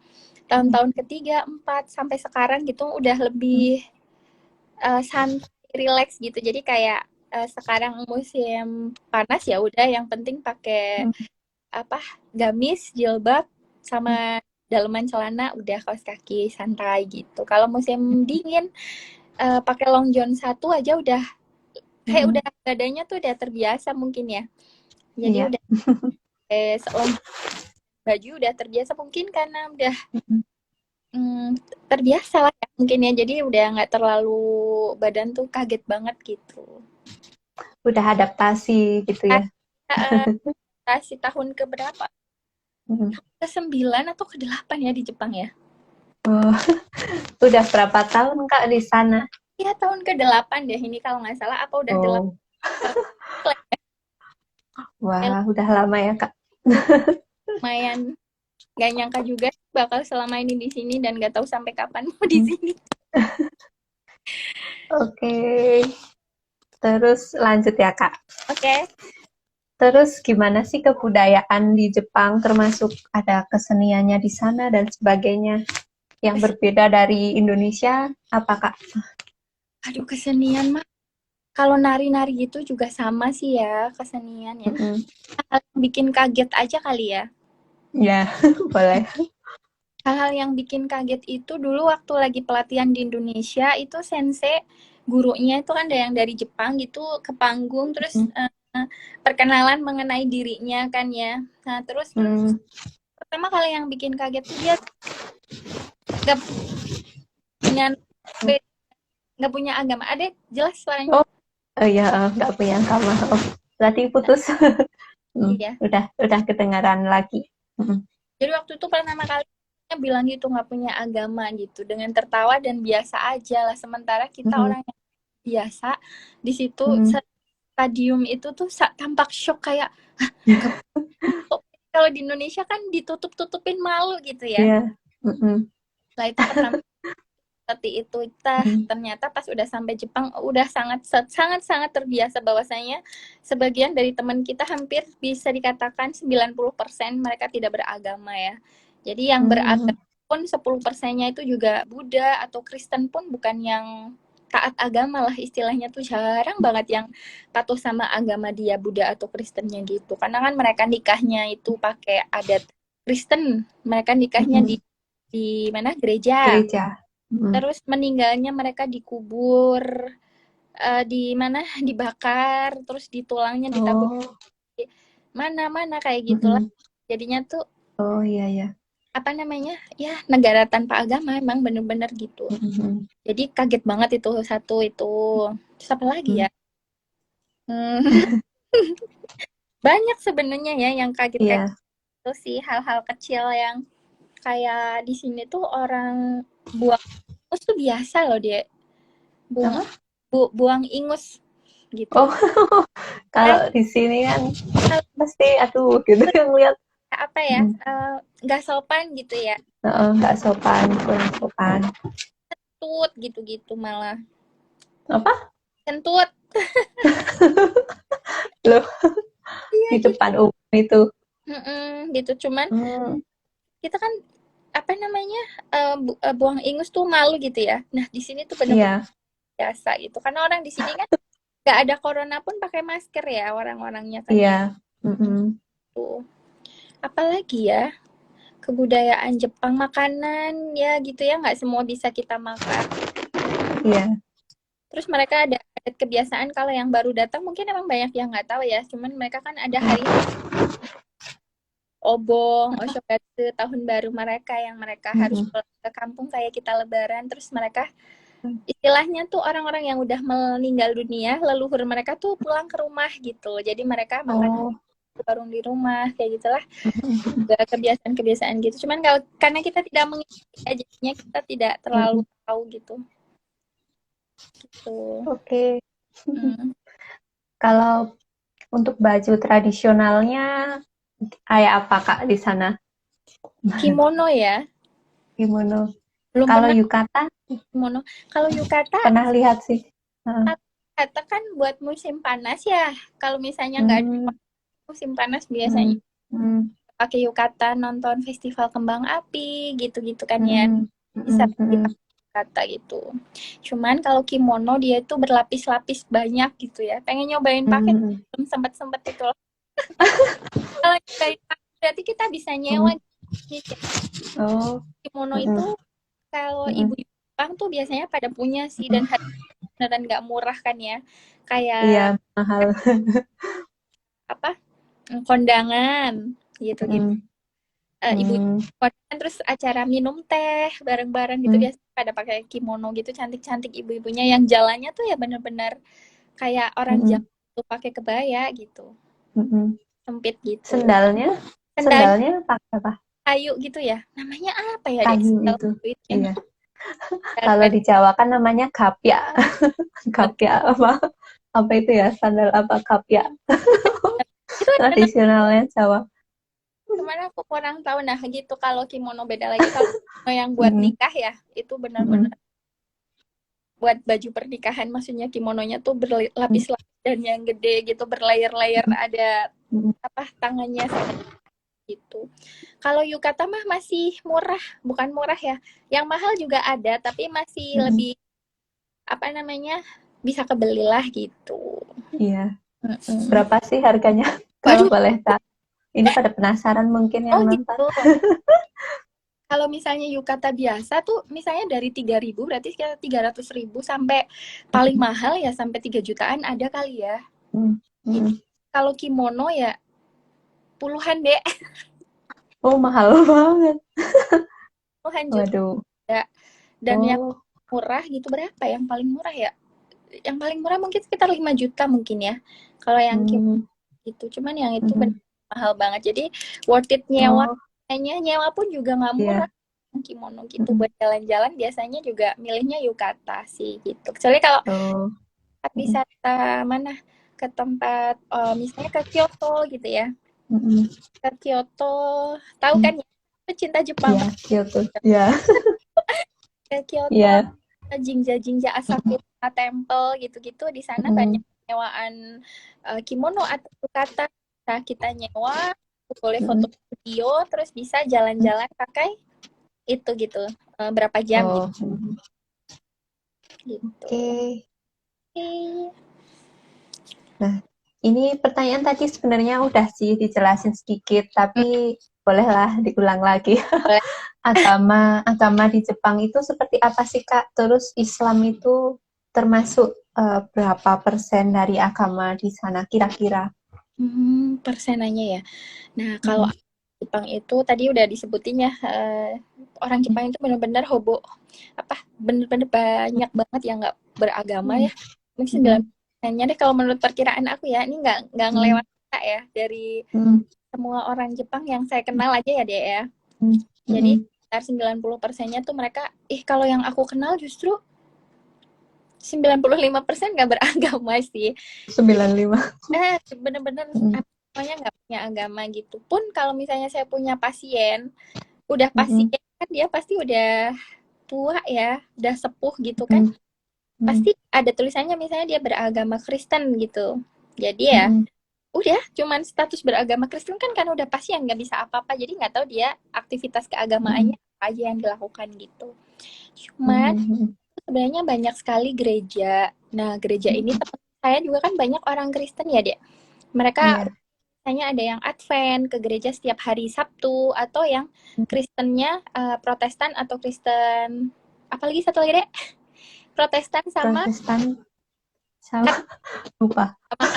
Tahun-tahun ketiga, 4 sampai sekarang gitu udah lebih santai, relax gitu. Jadi kayak sekarang musim panas ya udah yang penting pakai apa gamis, jilbab sama daleman celana, udah kaos kaki santai gitu. Kalau musim dingin pakai long john 1 aja udah kayak udah badannya tuh udah terbiasa mungkin ya. Jadi udah long baju udah terbiasa mungkin karena udah terbiasa lah ya mungkin ya. Jadi udah nggak terlalu badan tuh kaget banget gitu. Udah adaptasi gitu ya. Adaptasi tahun ke berapa? Ke-9 atau ke-8 ya di Jepang ya. Oh, udah berapa tahun Kak di sana? Ya tahun ke-8 deh ini kalau nggak salah, apa udah 8. Wah, udah lama ya Kak. Lumayan, nggak nyangka juga bakal selama ini di sini dan nggak tahu sampai kapan mau di sini. Oke. Terus lanjut ya Kak. Oke. Terus gimana sih kebudayaan di Jepang, termasuk ada keseniannya di sana dan sebagainya yang berbeda dari Indonesia, apa Kak? Aduh, kesenian mah kalau nari-nari gitu juga sama sih ya kesenian ya. Hal yang bikin kaget aja kali ya. Ya, boleh. Hal-hal yang bikin kaget itu dulu waktu lagi pelatihan di Indonesia, itu sensei gurunya itu kan ada yang dari Jepang gitu ke panggung, terus perkenalan mengenai dirinya kan ya. Nah terus pertama kali yang bikin kaget tuh dia nggak punya agama. Ada jelas suaranya? Oh iya, nggak punya agama. Oh, berarti putus. Iya. Udah kedengaran lagi. Jadi waktu itu pertama kali bilang gitu nggak punya agama gitu, dengan tertawa dan biasa aja lah. Sementara kita orang yang biasa di situ stadium itu tuh tampak shock kayak kalau di Indonesia kan ditutup-tutupin malu gitu ya. Yeah. Nah itu pertama seperti itu. Ternyata pas udah sampai Jepang udah sangat terbiasa, bahwasanya sebagian dari teman kita hampir bisa dikatakan 90% mereka tidak beragama ya. Jadi yang beragama pun 10%-nya itu juga Buddha atau Kristen, pun bukan yang taat agama lah istilahnya, tuh jarang banget yang patuh sama agama dia Buddha atau Kristennya gitu. Karena kan mereka nikahnya itu pakai adat Kristen, mereka nikahnya di mana, gereja. Terus meninggalnya mereka dikubur di mana, dibakar, terus di tulangnya ditabur mana kayak gitulah. Jadinya tuh apa namanya ya, negara tanpa agama, emang bener-bener gitu. Jadi kaget banget itu satu itu. Terus apa lagi ya? Banyak sebenarnya ya yang kaget itu sih, hal-hal kecil yang kayak di sini tuh orang buang ingus tuh biasa loh dia. Buang ingus gitu. Oh, kalau di sini kan pasti aduh gitu yang lihat apa ya, nggak sopan gitu ya. Nggak sopan, kurang sopan. Kentut gitu-gitu malah. Apa? Kentut. Loh, Iya di gitu. depan umum itu. Gitu. Cuman Hmm, kita kan apa namanya buang ingus tuh malu gitu ya. Nah di sini tuh bener-bener iya, biasa gitu. Karena orang di sini kan nggak ada corona pun pakai masker ya orang-orangnya kan ya. iya. Mm-mm, Tuh. Apalagi ya kebudayaan Jepang makanan ya gitu ya nggak semua bisa kita makan. iya. Terus mereka ada adat kebiasaan kalau yang baru datang mungkin emang banyak yang nggak tahu ya. Cuman mereka kan ada hari Obong, Oshogatsu, tahun baru mereka yang mereka harus Mm-mm. pulang ke kampung kayak kita Lebaran. Terus mereka istilahnya tuh orang-orang yang udah meninggal dunia, leluhur mereka tuh pulang ke rumah gitu. Jadi mereka makan Oh, warung di rumah kayak gitulah. mm-mm, Gak kebiasaan-kebiasaan gitu. Cuman kalau karena kita tidak mengikuti ya, jadinya kita tidak terlalu mm-mm. tahu gitu. Gitu. Oke. Hmm. Kalau untuk baju tradisionalnya kayak apa Kak di sana? Kimono ya, Kimono. belum Kalau pernah yukata kimono. Kalau yukata, pernah lihat sih. Heeh. kata kan buat musim panas ya. Kalau misalnya nggak ada Hmm, musim panas biasanya hmm, hmm, pakai yukata nonton festival kembang api gitu-gitu kan ya. hmm, Bisa hmm, hmm, dipakai yukata gitu. Cuman kalau kimono dia itu berlapis-lapis banyak gitu ya. Pengen nyobain pakai hmm, belum sempat-sempat itu loh. Kalau nyobain pakai berarti kita bisa nyewa hmm. gitu. Oh, Kimono itu hmm, kalau hmm. ibu Jepang tuh biasanya pada punya sih dan beneran nggak murah kan ya. Iya, Kayak mahal. apa? Kondangan gitu-gitu. Hmm, Ibu hmm, kondangan terus acara minum teh bareng-bareng gitu hmm, biasanya pada pakai kimono gitu cantik-cantik ibu-ibunya yang jalannya tuh ya bener-bener kayak orang hmm, Jawa tuh pakai kebaya gitu. hmm. Sempit gitu. Sendalnya, Sendal sendalnya pakai apa? kayu gitu ya. Namanya apa ya, Dek? Kayu Sendal itu. kayu itu yang Iya. Kalau di Jawa kan namanya kapya. Kapya apa? Apa itu ya? Sandal apa kapya? itu ada Tradisionalnya Jawa. kemana aku kurang tahu nah gitu kalau kimono beda lagi kalau kimono yang buat Mm, nikah ya itu benar-benar mm, buat baju pernikahan maksudnya kimononya tuh mm, berlapis-lapis dan yang gede gitu berlayer-layer mm, ada mm, apa tangannya gitu. Kalau yukata mah masih murah, bukan murah ya. Yang mahal juga ada tapi masih mm. lebih apa namanya bisa kebelilah gitu. Iya. Mm-mm. Berapa sih harganya? Kalau Waduh, boleh tahu. Ini pada penasaran mungkin oh yang nonton. gitu. Kalau misalnya yukata biasa tuh misalnya dari 3.000 berarti sekitar 300.000 sampai paling Mm, mahal ya sampai 3 jutaan ada kali ya. mm, Gitu. mm. Kalau kimono ya puluhan deh, Oh, mahal banget. puluhan Waduh. juta. Dan yang Oh. murah gitu berapa? Yang paling murah ya? Yang paling murah mungkin sekitar 5 juta mungkin ya. Kalau yang kimono Hmm, gitu. Cuman yang itu benar mm, mahal banget. Jadi worth it nyewa. oh, Kayaknya nyewa pun juga nggak murah. iya. Kimono gitu Mm, buat jalan-jalan biasanya juga milihnya yukata sih gitu. Kecuali kalau oh. Mm, wisata mana ke tempat misalnya ke Kyoto gitu ya. mm, Ke Kyoto, tahu mm. kan ya? Pecinta Jepang Iya, pasti Kyoto. Iya. ke Kyoto, Iya. Jinja-Jinja Asakura Temple gitu-gitu di sana banyak Mm, nyewaan kimono atau yukata. Nah, kita nyewa, boleh foto mm, video, terus bisa mm. jalan-jalan pakai itu gitu. Berapa jam gitu. Oh, Gitu. oke. Oke. Nah, ini pertanyaan tadi sebenarnya udah sih dijelasin sedikit, Hmm, tapi bolehlah diulang lagi. boleh. Agama di Jepang itu seperti apa sih, Kak? Terus Islam itu termasuk berapa persen dari agama di sana kira-kira? Persenanya ya. Nah, kalau Mm, Jepang itu tadi udah disebutin ya, orang mm, Jepang itu benar-benar apa benar-benar banyak banget yang nggak beragama mm, ya. Mungkin mm, 90%-nya deh kalau menurut perkiraan aku ya. Ini nggak mm, ngelewat ya dari mm, semua orang Jepang yang saya kenal aja ya deh ya. mm, Jadi mm, sekitar 90%-nya tuh mereka, kalau yang aku kenal justru 95% nggak beragama sih. Jadi 95. bener-bener Mm, apa namanya nggak punya agama gitu. Pun kalau misalnya saya punya pasien, udah mm, pasien kan dia pasti udah tua ya, udah sepuh gitu kan. mm, pasti ada tulisannya misalnya dia beragama Kristen gitu. Jadi ya Mm-mm. udah cuman status beragama Kristen kan udah pasti yang nggak bisa apa-apa, jadi nggak tahu dia aktivitas keagamaannya Mm-mm. apa aja yang dilakukan gitu. Cuman Mm-mm. sebenarnya banyak sekali gereja. Nah, gereja ini Mm-mm. teman saya juga kan banyak orang Kristen ya, Dek. Mereka Iya. misalnya ada yang Advent ke gereja setiap hari Sabtu, atau yang Kristennya Protestan atau Kristen apalagi satu lagi, Dek? Protestan sama Protestan sama lupa. sama nah,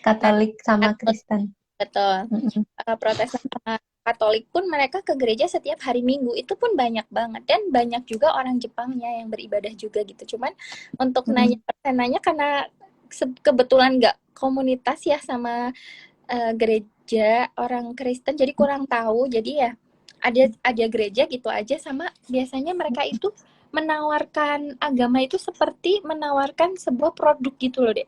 Katolik sama Katolik, Kristen. betul. Mm-mm. Protestan sama Katolik pun mereka ke gereja setiap hari Minggu, itu pun banyak banget, dan banyak juga orang Jepangnya yang beribadah juga gitu. Cuman untuk nanya Mm-mm. persenanya karena kebetulan nggak komunitas ya sama gereja orang Kristen, jadi kurang tahu. Jadi ya ada gereja gitu aja, sama biasanya mereka itu menawarkan agama itu seperti menawarkan sebuah produk gitu loh, Dek.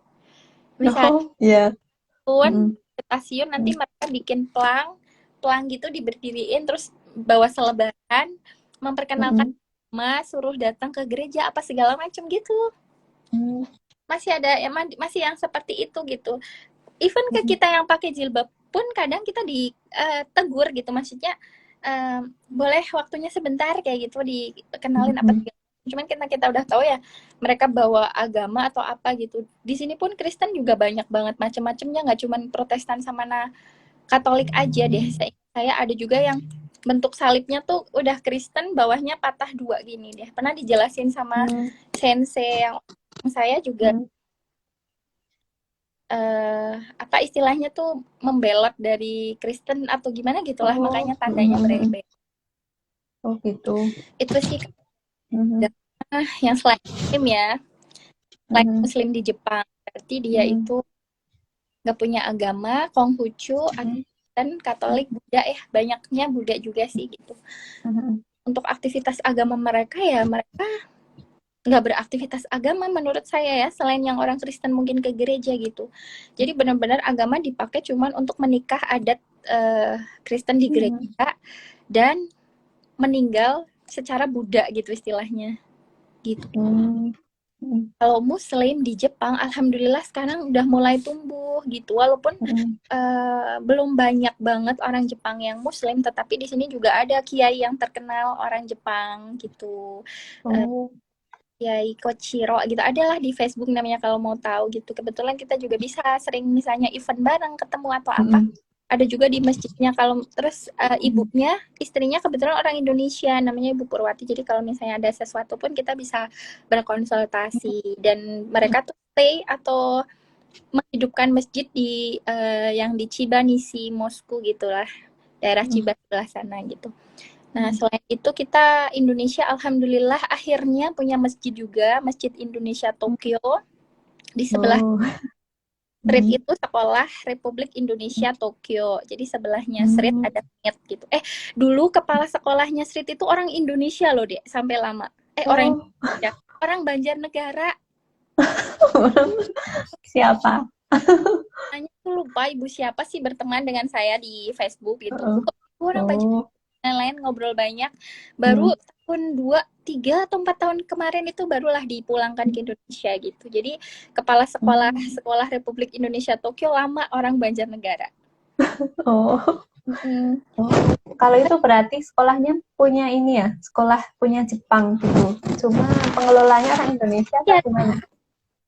Misalnya Oh, iya. Mm-mm. stasiun nanti mereka bikin pelang gitu diberdiriin, terus bawa selebaran memperkenalkan Mm-mm. suruh datang ke gereja apa segala macam gitu. Mm. Masih ada ya, masih yang seperti itu gitu. Even ke kita yang pakai jilbab pun kadang kita ditegur gitu, maksudnya boleh waktunya sebentar kayak gitu, dikenalin apa Mm-mm. segala. Cuman kita udah tahu ya mereka bawa agama atau apa gitu. Di sini pun Kristen juga banyak banget macam-macamnya, nggak cuman Protestan sama Katolik aja deh. Saya ada juga yang bentuk salibnya tuh udah Kristen, bawahnya patah dua gini deh. Pernah dijelasin sama Mm. sensei yang saya juga Mm. apa istilahnya tuh membelot dari Kristen atau gimana gitulah, makanya Oh, tandanya mm-mm. berbeda. Oh gitu. Itu sih Mm-mm. yang selain Muslim ya, selain Mm-mm. Muslim di Jepang, berarti dia Mm-mm. itu nggak punya agama, Konghucu, Mm-mm. dan Katolik, Buddha ya, banyaknya Buddha juga sih gitu. Mm-mm. Untuk aktivitas agama mereka ya mereka nggak beraktivitas agama menurut saya ya, selain yang orang Kristen mungkin ke gereja gitu. Jadi benar-benar agama dipakai cuman untuk menikah adat Kristen di Mm-mm. gereja, dan meninggal secara Buddha gitu istilahnya gitu. Mm. Mm. Kalau Muslim di Jepang alhamdulillah sekarang udah mulai tumbuh gitu, walaupun Mm. belum banyak banget orang Jepang yang Muslim, tetapi di sini juga ada kiai yang terkenal orang Jepang gitu. Oh. Kiai Kochiro gitu, adalah di Facebook namanya kalau mau tahu gitu. Kebetulan kita juga bisa sering misalnya event bareng, ketemu atau apa. Mm-mm. Ada juga di masjidnya. Kalau terus Mm-mm. ibunya, istrinya kebetulan orang Indonesia, namanya Ibu Purwati. Jadi kalau misalnya ada sesuatu pun kita bisa berkonsultasi, dan mereka tuh stay atau menghidupkan masjid di yang di Chiba Nishi Mosku gitulah, daerah Chiba sebelah sana gitu. Nah, Mm-mm. selain itu kita Indonesia alhamdulillah akhirnya punya masjid juga, Masjid Indonesia Tokyo. Di sebelah Oh. street Mm. itu sekolah Republik Indonesia Tokyo. Jadi sebelahnya street Mm. ada SMIT gitu. Dulu kepala sekolahnya street itu orang Indonesia loh, Dek, sampai lama. Orang Oh. Indonesia, orang Banjarnegara. Siapa? Namanya tuh lupa ibu siapa sih, berteman dengan saya di Facebook gitu. Oh. Orang Banjarnegara Oh. lain ngobrol banyak. Baru Mm. tahun 2, 3 atau 4 tahun kemarin itu barulah dipulangkan ke Indonesia gitu. Jadi kepala Mm. sekolah Republik Indonesia Tokyo lama orang Banjarnegara. Oh. Mm-mm. Oh. Kalau itu berarti sekolahnya punya ini ya, sekolah punya Jepang gitu. Cuma pengelolanya orang Indonesia atau Ya, gimana?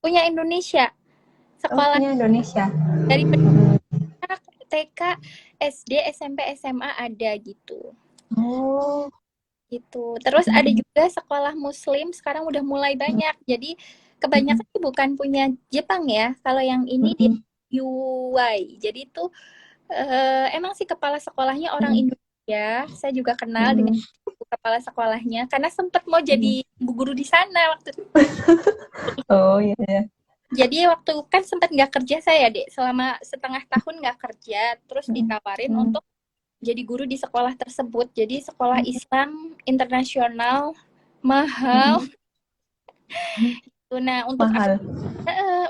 punya Indonesia. Oh, Sekolah punya Indonesia. dari Mm. TK, SD, SMP, SMA ada gitu. Oh. Gitu. Terus ada juga sekolah Muslim sekarang udah mulai banyak. Jadi kebanyakan sih bukan punya Jepang ya. Kalau yang ini di Mm. UI. Jadi itu emang sih kepala sekolahnya orang Mm. Indonesia. Saya juga kenal dengan Mm. kepala sekolahnya karena sempat mau Mm. jadi bu guru di sana waktu itu. Oh iya ya. Jadi waktu kan sempat nggak kerja saya, Dek. Selama setengah tahun nggak kerja, terus Mm. ditawarin Mm. untuk jadi guru di sekolah tersebut. Jadi sekolah Islam internasional, mahal. Mm. Mm. Nah, Mahal.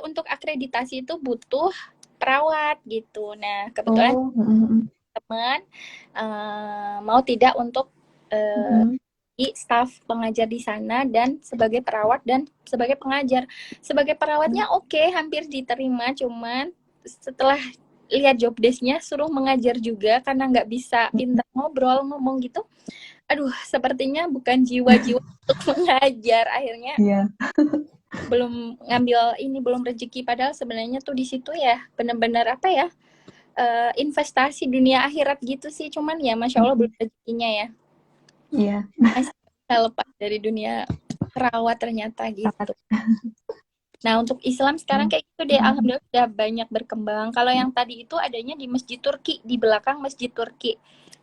untuk akreditasi itu butuh perawat gitu. Nah, kebetulan Oh. Mm. teman mau tidak untuk Mm. staf pengajar di sana dan sebagai perawat dan sebagai pengajar. Sebagai perawatnya oke, hampir diterima, cuman setelah lihat job desk-nya suruh mengajar juga karena nggak bisa pintar ngobrol ngomong gitu. Aduh, sepertinya bukan jiwa-jiwa untuk mengajar. Akhirnya Iya. belum ngambil ini, belum rezeki, padahal sebenarnya tuh di situ ya benar-benar apa ya, investasi dunia akhirat gitu sih, cuman ya masya Allah belum rezekinya ya, Iya. masih bisa lepas dari dunia perawat ternyata gitu. Nah untuk Islam sekarang kayak gitu deh, alhamdulillah udah banyak berkembang. Kalau yang tadi itu adanya di Masjid Turki, di belakang Masjid Turki,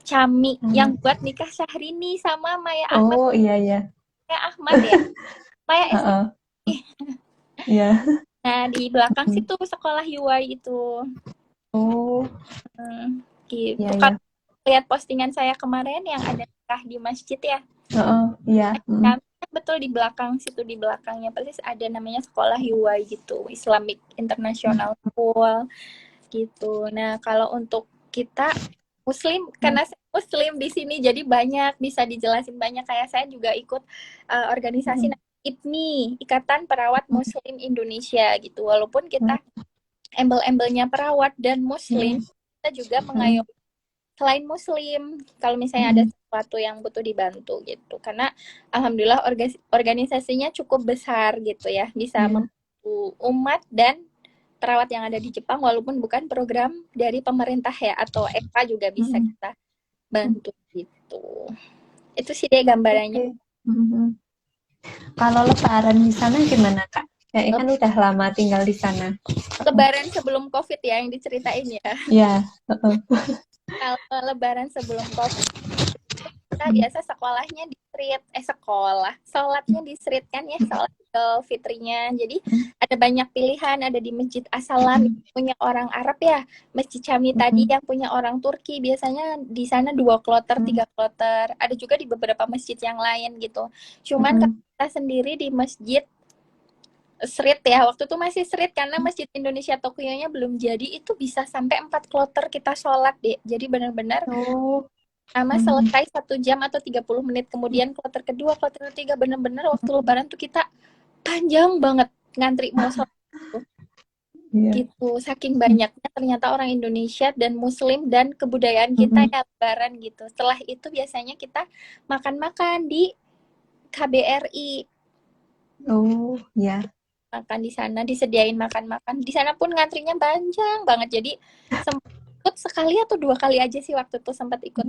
Cami, yang buat nikah Syahrini sama Maya Ahmad. Oh iya ya. Maya Ahmad ya, Maya SMA. Heeh. Iya. Nah di belakang situ sekolah UI itu. Oh Gitu. iya ya. Kalau lihat postingan saya kemarin yang ada nikah di masjid ya, Heeh. Iya. kami betul di belakang situ, di belakangnya persis ada namanya sekolah UI gitu, Islamic International School gitu. Nah kalau untuk kita Muslim, karena saya Muslim di sini jadi banyak bisa dijelasin, banyak kayak saya juga ikut organisasi IPMI, Ikatan Perawat Muslim Indonesia gitu. Walaupun kita embel-embelnya perawat dan Muslim, kita juga mengayomi selain Muslim kalau misalnya ada sesuatu yang butuh dibantu gitu. Karena alhamdulillah organisasinya cukup besar gitu ya, bisa membantu umat dan perawat yang ada di Jepang walaupun bukan program dari pemerintah ya, atau EK juga bisa kita bantu gitu. Itu sih deh gambarannya. Kalau lebaran di sana gimana Kak? Kayaknya kan udah lama tinggal di sana. Lebaran sebelum COVID ya yang diceritain ya. Iya. Kalau lebaran sebelum COVID, kita biasa sekolahnya di street, sholatnya di street kan ya, sholat Idul Fitrinya. Jadi ada banyak pilihan, ada di Masjid As-Salam yang punya orang Arab ya, Masjid Cami tadi yang punya orang Turki, biasanya di sana 2 kloter, 3 kloter. Ada juga di beberapa masjid yang lain gitu. Cuman kita sendiri di Masjid street ya, waktu itu masih street karena Masjid Indonesia Tokyo-nya belum jadi, itu bisa sampai 4 kloter kita sholat deh. Jadi benar-benar sama selesai 1 jam atau 30 menit kemudian kloter kedua, kloter ketiga, bener-bener waktu lebaran tuh kita panjang banget ngantri mau sholat gitu, saking banyaknya ternyata orang Indonesia dan Muslim dan kebudayaan kita ya lebaran gitu. Setelah itu biasanya kita makan-makan di KBRI. Oh ya. Makan di sana, disediain makan-makan di sana pun ngantrinya panjang banget, jadi sempat sekali atau 2 kali aja sih waktu itu sempat ikut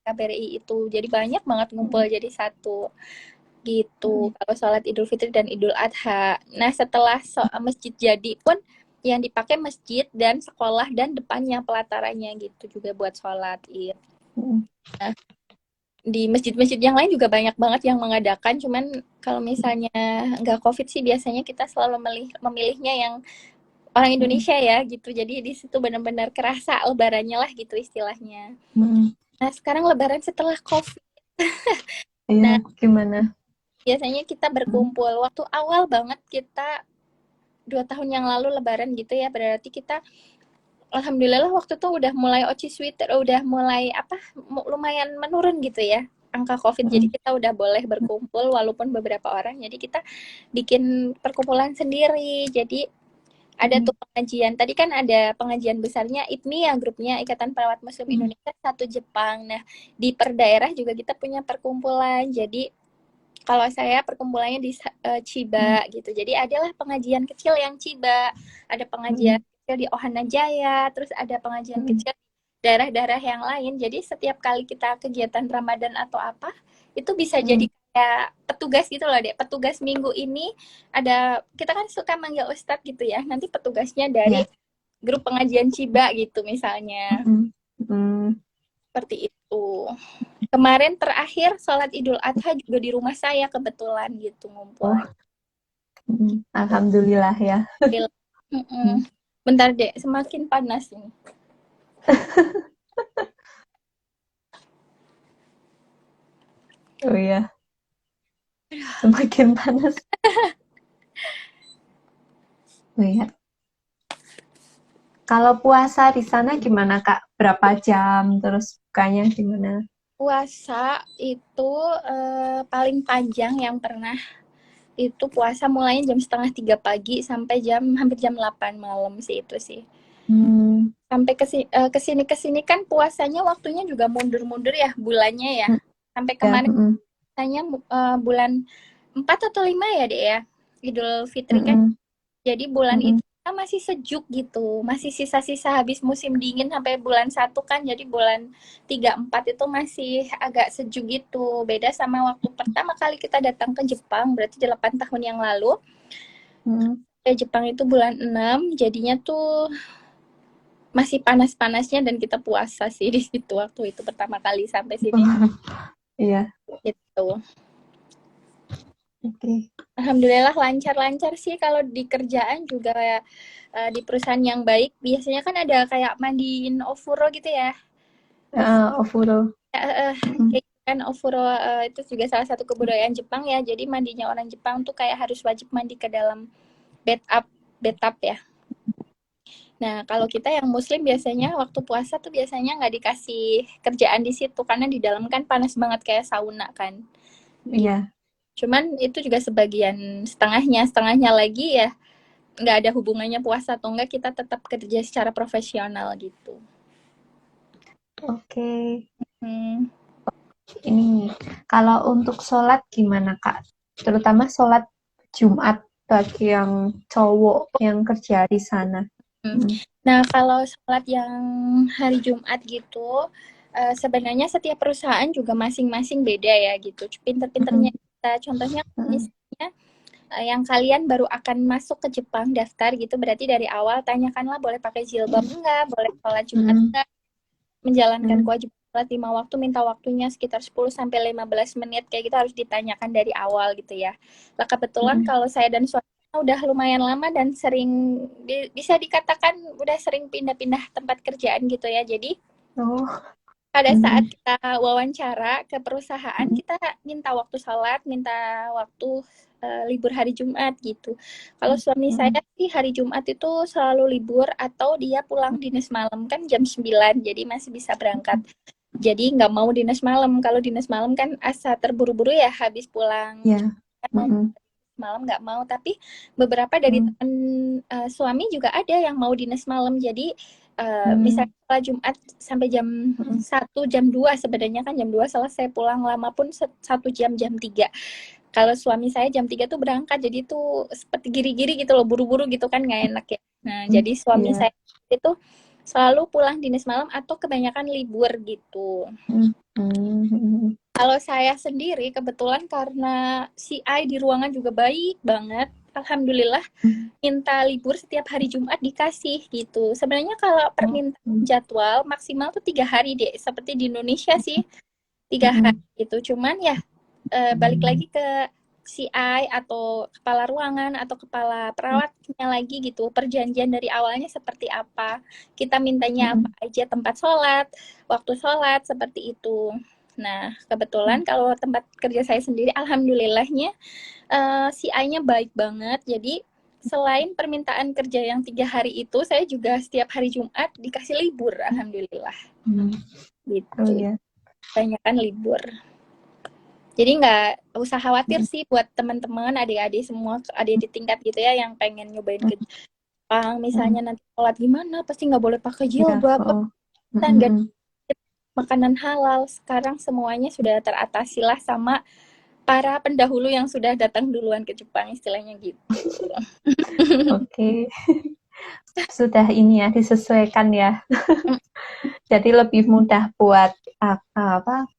KBRI itu, jadi banyak banget ngumpul jadi satu gitu kalau sholat Idul Fitri dan Idul Adha. Nah setelah masjid jadi pun yang dipakai masjid dan sekolah dan depannya pelatarannya gitu juga buat sholat Id. Nah, di masjid-masjid yang lain juga banyak banget yang mengadakan, cuman kalau misalnya nggak COVID sih biasanya kita selalu memilihnya yang orang Indonesia ya gitu, jadi di situ benar-benar kerasa lebarannya lah gitu istilahnya. Nah sekarang lebaran setelah COVID. Nah gimana? Biasanya kita berkumpul waktu awal banget, kita 2 tahun yang lalu lebaran gitu ya, berarti kita alhamdulillah waktu itu udah mulai oci sweater, udah mulai lumayan menurun gitu ya angka COVID. Jadi kita udah boleh berkumpul walaupun beberapa orang. Jadi kita bikin perkumpulan sendiri. Jadi ada tuh pengajian. Tadi kan ada pengajian besarnya IPMI ya, grupnya Ikatan Perawat Muslim Indonesia 1 Jepang. Nah, di per daerah juga kita punya perkumpulan. Jadi kalau saya perkumpulannya di Chiba gitu. Jadi adalah pengajian kecil yang Chiba, ada pengajian di Ohana Jaya, terus ada pengajian kecil di daerah-daerah yang lain. Jadi setiap kali kita kegiatan Ramadan atau apa, itu bisa jadi kayak petugas gitu loh, Dek. Petugas minggu ini ada, kita kan suka manggil ustadz gitu ya. Nanti petugasnya dari grup pengajian Ciba gitu misalnya. Seperti itu. Kemarin terakhir sholat Idul Adha juga di rumah saya kebetulan gitu ngumpul. Alhamdulillah ya. Bentar Dek, semakin panas ini. Oh iya. Semakin panas. Oh iya. Kalau puasa di sana gimana Kak? Berapa jam? Terus bukanya gimana? puasa itu paling panjang yang pernah itu puasa mulainya jam 2:30 pagi sampai hampir jam 8 malam sih itu sih. Sampai kesini kan puasanya waktunya juga mundur-mundur ya bulannya ya. Sampai kemarin tanya bulan 4 atau 5 ya Dek ya, Idul Fitri kan. Jadi bulan itu masih sejuk gitu, masih sisa-sisa habis musim dingin sampai bulan 1 kan, jadi bulan 3-4 itu masih agak sejuk gitu. Beda sama waktu pertama kali kita datang ke Jepang, berarti 8 tahun yang lalu. Jepang itu bulan 6, jadinya tuh masih panas-panasnya dan kita puasa sih di situ waktu itu pertama kali sampai sini. Iya. Gitu. Oke. Alhamdulillah lancar-lancar sih kalau di kerjaan juga di perusahaan yang baik. Biasanya kan ada kayak mandiin ofuro gitu ya. Ofuro. Kayak kan ofuro itu juga salah satu kebudayaan Jepang ya. Jadi mandinya orang Jepang tuh kayak harus wajib mandi ke dalam bathtub ya. Nah, kalau kita yang muslim biasanya waktu puasa tuh biasanya nggak dikasih kerjaan di situ karena di dalam kan panas banget kayak sauna kan. Iya. Cuman itu juga sebagian setengahnya lagi ya nggak ada hubungannya puasa atau enggak, kita tetap kerja secara profesional gitu. Oke. Ini kalau untuk sholat gimana Kak? Terutama sholat Jumat bagi yang cowok yang kerja di sana. Nah, kalau sholat yang hari Jumat gitu, sebenarnya setiap perusahaan juga masing-masing beda ya gitu. Pinter-pinternya kita, contohnya misalnya yang kalian baru akan masuk ke Jepang daftar gitu, berarti dari awal tanyakanlah boleh pakai jilbab enggak, boleh sholat Jumat enggak, menjalankan kewajiban sholat 5 waktu, minta waktunya sekitar 10-15 menit, kayak gitu harus ditanyakan dari awal gitu ya. Lah kebetulan kalau saya dan suami udah lumayan lama dan sering bisa dikatakan udah sering pindah-pindah tempat kerjaan gitu ya. Jadi pada saat kita wawancara ke perusahaan, kita minta waktu sholat, minta waktu libur hari Jumat gitu. Kalau suami saya sih hari Jumat itu selalu libur atau dia pulang dinas malam kan jam 9, jadi masih bisa berangkat. Jadi nggak mau dinas malam. Kalau dinas malam kan asa terburu-buru ya habis pulang. Malam nggak mau, tapi beberapa dari teman suami juga ada yang mau dinas malam. Jadi misalnya setelah Jumat sampai jam 1, jam 2 sebenarnya kan jam 2 selesai, pulang lama pun 1 jam 3. Kalau suami saya jam 3 tuh berangkat, jadi tuh seperti giri-giri gitu loh, buru-buru gitu kan nggak enak ya. Nah, jadi suami saya itu selalu pulang dinas malam atau kebanyakan libur gitu. Kalau saya sendiri kebetulan karena CI di ruangan juga baik banget, alhamdulillah minta libur setiap hari Jumat dikasih gitu. Sebenarnya kalau permintaan jadwal maksimal tuh 3 hari deh, seperti di Indonesia sih 3 hari gitu. Cuman ya balik lagi ke CI atau kepala ruangan atau kepala perawatnya lagi gitu, perjanjian dari awalnya seperti apa, kita mintanya apa aja, tempat sholat, waktu sholat, seperti itu. Nah, kebetulan kalau tempat kerja saya sendiri, alhamdulillahnya CI-nya baik banget. Jadi selain permintaan kerja yang 3 hari itu, saya juga setiap hari Jumat dikasih libur, alhamdulillah. Gitu. Kebanyakan libur. Jadi nggak usah khawatir sih buat teman-teman, adik-adik semua, adik di tingkat gitu ya yang pengen nyobain ke Jepang, misalnya nanti sholat gimana, pasti nggak boleh pakai jilbab, nggak makanan halal. Sekarang semuanya sudah teratasi lah sama para pendahulu yang sudah datang duluan ke Jepang, istilahnya gitu. Oke. Sudah ini ya, disesuaikan ya. Jadi lebih mudah buat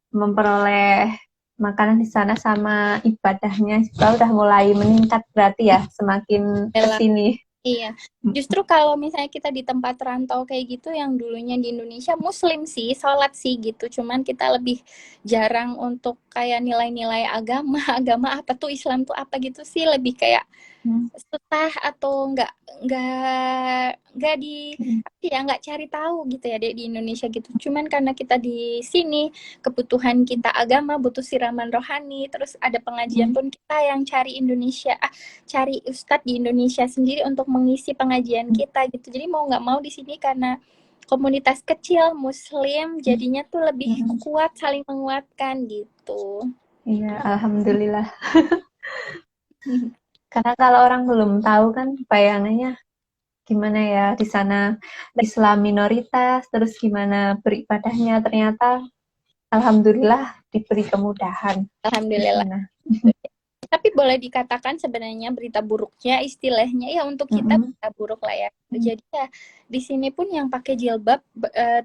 memperoleh makanan di sana, sama ibadahnya juga udah mulai meningkat berarti ya semakin kesini. Iya, justru kalau misalnya kita di tempat rantau kayak gitu yang dulunya di Indonesia muslim sih, sholat sih gitu, cuman kita lebih jarang untuk kayak nilai-nilai agama apa tuh, Islam tuh apa gitu sih, lebih kayak susah atau nggak nggak cari tahu gitu ya di Indonesia gitu. Cuman karena kita di sini kebutuhan kita agama, butuh siraman rohani, terus ada pengajian pun kita yang cari cari ustadz di Indonesia sendiri untuk mengisi pengajian kita gitu. Jadi mau nggak mau di sini karena komunitas kecil Muslim, jadinya tuh lebih Mm-mm. kuat, saling menguatkan gitu. Iya, alhamdulillah. Karena kalau orang belum tahu kan bayangannya gimana ya di sana Islam minoritas, terus gimana beribadahnya, ternyata alhamdulillah diberi kemudahan di Alhamdulillah. sana. Tapi boleh dikatakan sebenarnya berita buruknya istilahnya ya untuk kita Mm-mm. berita buruk lah ya. Jadi ya di sini pun yang pakai jilbab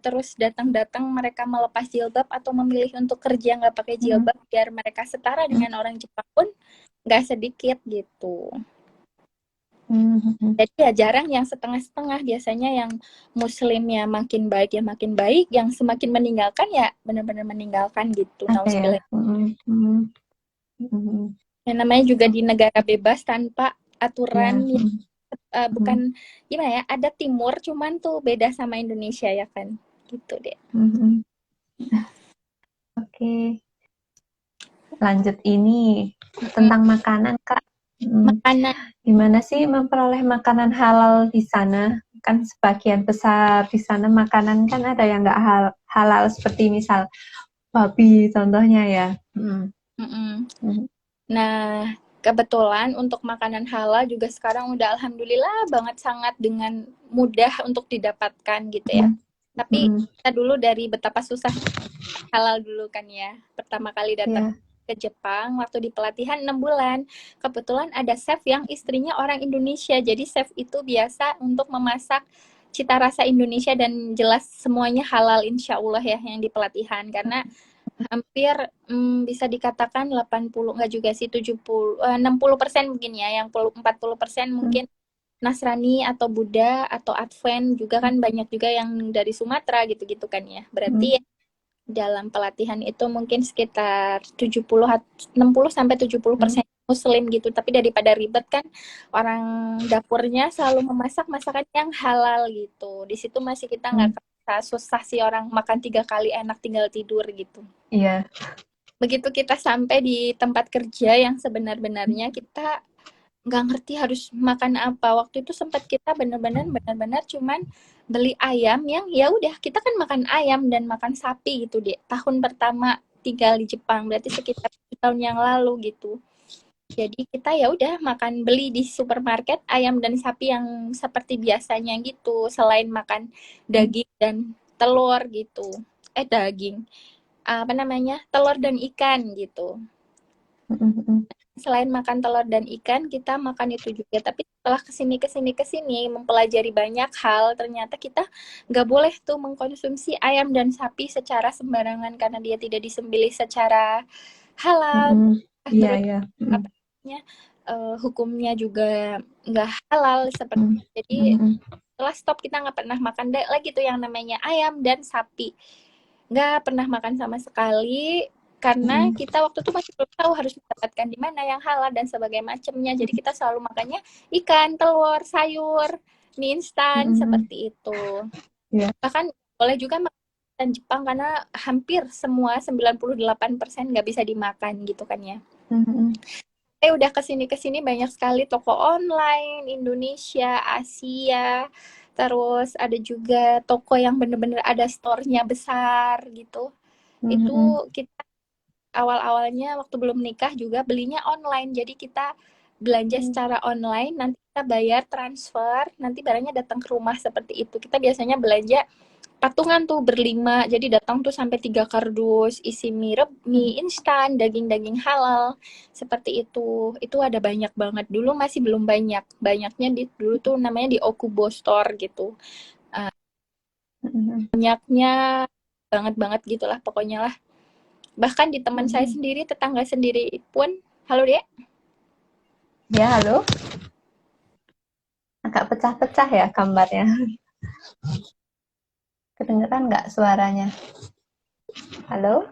terus datang-datang mereka melepas jilbab atau memilih untuk kerja nggak pakai jilbab biar mereka setara dengan orang Jepang pun nggak sedikit gitu. Mm-mm. Jadi ya jarang yang setengah-setengah, biasanya yang muslimnya makin baik ya makin baik, yang semakin meninggalkan ya benar-benar meninggalkan gitu. Ada ya. Nauzubillah. Mm-mm. Mm-mm. Yang namanya juga di negara bebas tanpa Ya. aturan yang Mm-mm. bukan gimana ya, ada timur cuman tuh beda sama Indonesia ya kan. Gitu deh. Mm-mm. Oke, lanjut ini tentang makanan, Kak. Makanan Gimana sih memperoleh makanan halal di sana? Kan sebagian besar di sana makanan kan ada yang nggak halal seperti misal babi contohnya ya. mm-mm. Mm. Nah, kebetulan untuk makanan halal juga sekarang udah alhamdulillah banget sangat dengan mudah untuk didapatkan gitu ya. Tapi Mm. kita dulu dari betapa susah halal dulu kan ya. Pertama kali datang Ya. ke Jepang waktu di pelatihan 6 bulan. Kebetulan ada chef yang istrinya orang Indonesia. Jadi chef itu biasa untuk memasak cita rasa Indonesia dan jelas semuanya halal insya Allah ya yang di pelatihan. Karena hampir bisa dikatakan 80, enggak juga sih, 70, 60% mungkin ya, yang 40% mungkin Nasrani atau Buddha atau Advent juga kan banyak juga yang dari Sumatera gitu-gitu kan ya. Berarti dalam pelatihan itu mungkin sekitar 60 sampai 70% Muslim gitu. Tapi daripada ribet kan orang dapurnya selalu memasak masakan yang halal gitu. Di situ masih kita nggak kerasa susah sih orang makan 3 kali enak tinggal tidur gitu. Iya. Begitu kita sampai di tempat kerja yang sebenar-benarnya kita nggak ngerti harus makan apa. Waktu itu sempat kita benar-benar cuman beli ayam yang ya udah kita kan makan ayam dan makan sapi gitu deh. Tahun pertama tinggal di Jepang berarti sekitar 7 tahun yang lalu gitu. Jadi kita ya udah makan beli di supermarket ayam dan sapi yang seperti biasanya gitu, selain makan daging dan telur gitu. Daging apa namanya? Telur dan ikan gitu. Selain makan telur dan ikan, kita makan itu juga. Tapi setelah kesini mempelajari banyak hal, ternyata kita nggak boleh tuh mengkonsumsi ayam dan sapi secara sembarangan karena dia tidak disembelih secara halal. Iya, Terus iya. apa namanya, hukumnya juga nggak halal seperti. Jadi setelah stop kita nggak pernah makan lagi tuh yang namanya ayam dan sapi. Nggak pernah makan sama sekali karena kita waktu itu masih belum tahu harus mendapatkan di mana yang halal dan sebagainya macamnya. Jadi kita selalu makannya ikan, telur, sayur, mie instan seperti itu. Iya. Bahkan boleh juga makan Jepang karena hampir semua 98% nggak bisa dimakan gitu kan ya. Udah kesini banyak sekali toko online Indonesia, Asia, terus ada juga toko yang bener-bener ada store-nya besar gitu. Itu kita awal-awalnya waktu belum nikah juga belinya online. Jadi kita belanja secara online, nanti kita bayar transfer, nanti barangnya datang ke rumah seperti itu. Kita biasanya belanja patungan tuh berlima, jadi datang tuh sampai 3 kardus isi mie instan, daging-daging halal seperti itu ada banyak banget. Dulu masih belum banyak, banyaknya dulu tuh namanya di Okubo Store gitu. Banyaknya banget gitulah pokoknya lah. Bahkan di teman saya sendiri, tetangga sendiri pun, halo Dek. Ya, halo. Agak pecah-pecah ya gambarnya. Kedengeran nggak suaranya? Halo?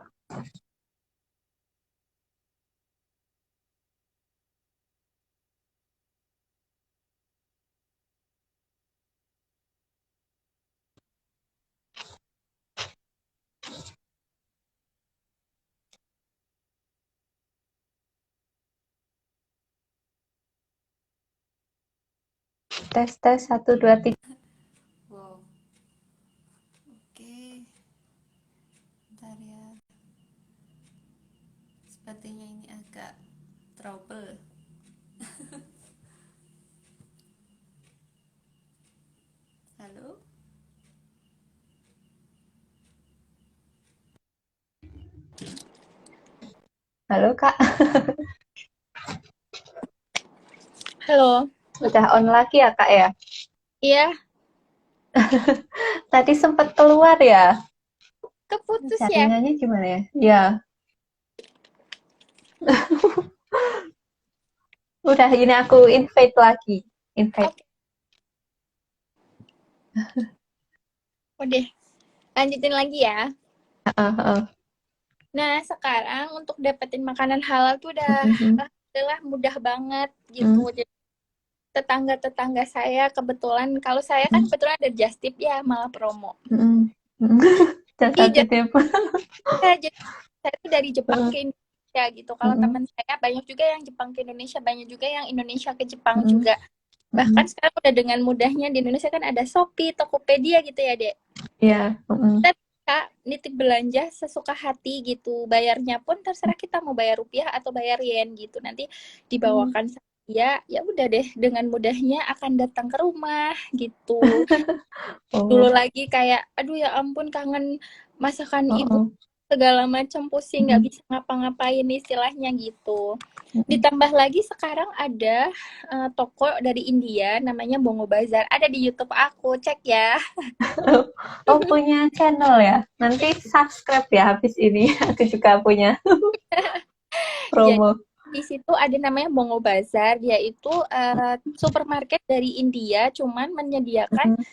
Tes, tes, 1, 2, 3. sepertinya ini agak trouble. Halo? Halo Kak, Halo. udah on lagi ya Kak ya? Iya, Tadi sempat keluar ya? keputus ya. Jaringannya gimana ya? Ya, udah ini aku invite lagi. Invite. Oke, udah. Lanjutin lagi ya. Heeh. Nah, sekarang untuk dapetin makanan halal tuh udah Mhm. alhamdulillah mudah banget gitu. Mhm. Jadi tetangga-tetangga saya kebetulan, kalau saya kan Mhm. kebetulan ada Just Tip ya, malah promo. Mhm. Iya, Catat titip. jadi saya tuh dari Jepang Heeh. ke Indonesia gitu. Kalau Mhm. teman saya banyak juga yang Jepang ke Indonesia, banyak juga yang Indonesia ke Jepang Mhm. juga. Bahkan Mhm. sekarang udah dengan mudahnya di Indonesia kan ada Shopee, Tokopedia gitu ya, Dek. Iya. Mhm. Kita bisa nitip belanja sesuka hati gitu. Bayarnya pun terserah kita mau bayar rupiah atau bayar yen gitu. Nanti dibawakan sama dia, ya udah deh dengan mudahnya akan datang ke rumah gitu. Dulu Oh. lagi kayak aduh ya ampun kangen masakan ibu Heeh. segala macam pusing nggak Mhm. bisa ngapa-ngapain istilahnya gitu. Mhm. Ditambah lagi sekarang ada toko dari India namanya Bongo Bazar. Ada di YouTube aku, cek ya. Oh, punya channel ya? Nanti subscribe ya habis ini. Aku juga punya Jadi promo. di situ ada namanya Bongo Bazar. Dia itu supermarket dari India, cuman menyediakan Mhm.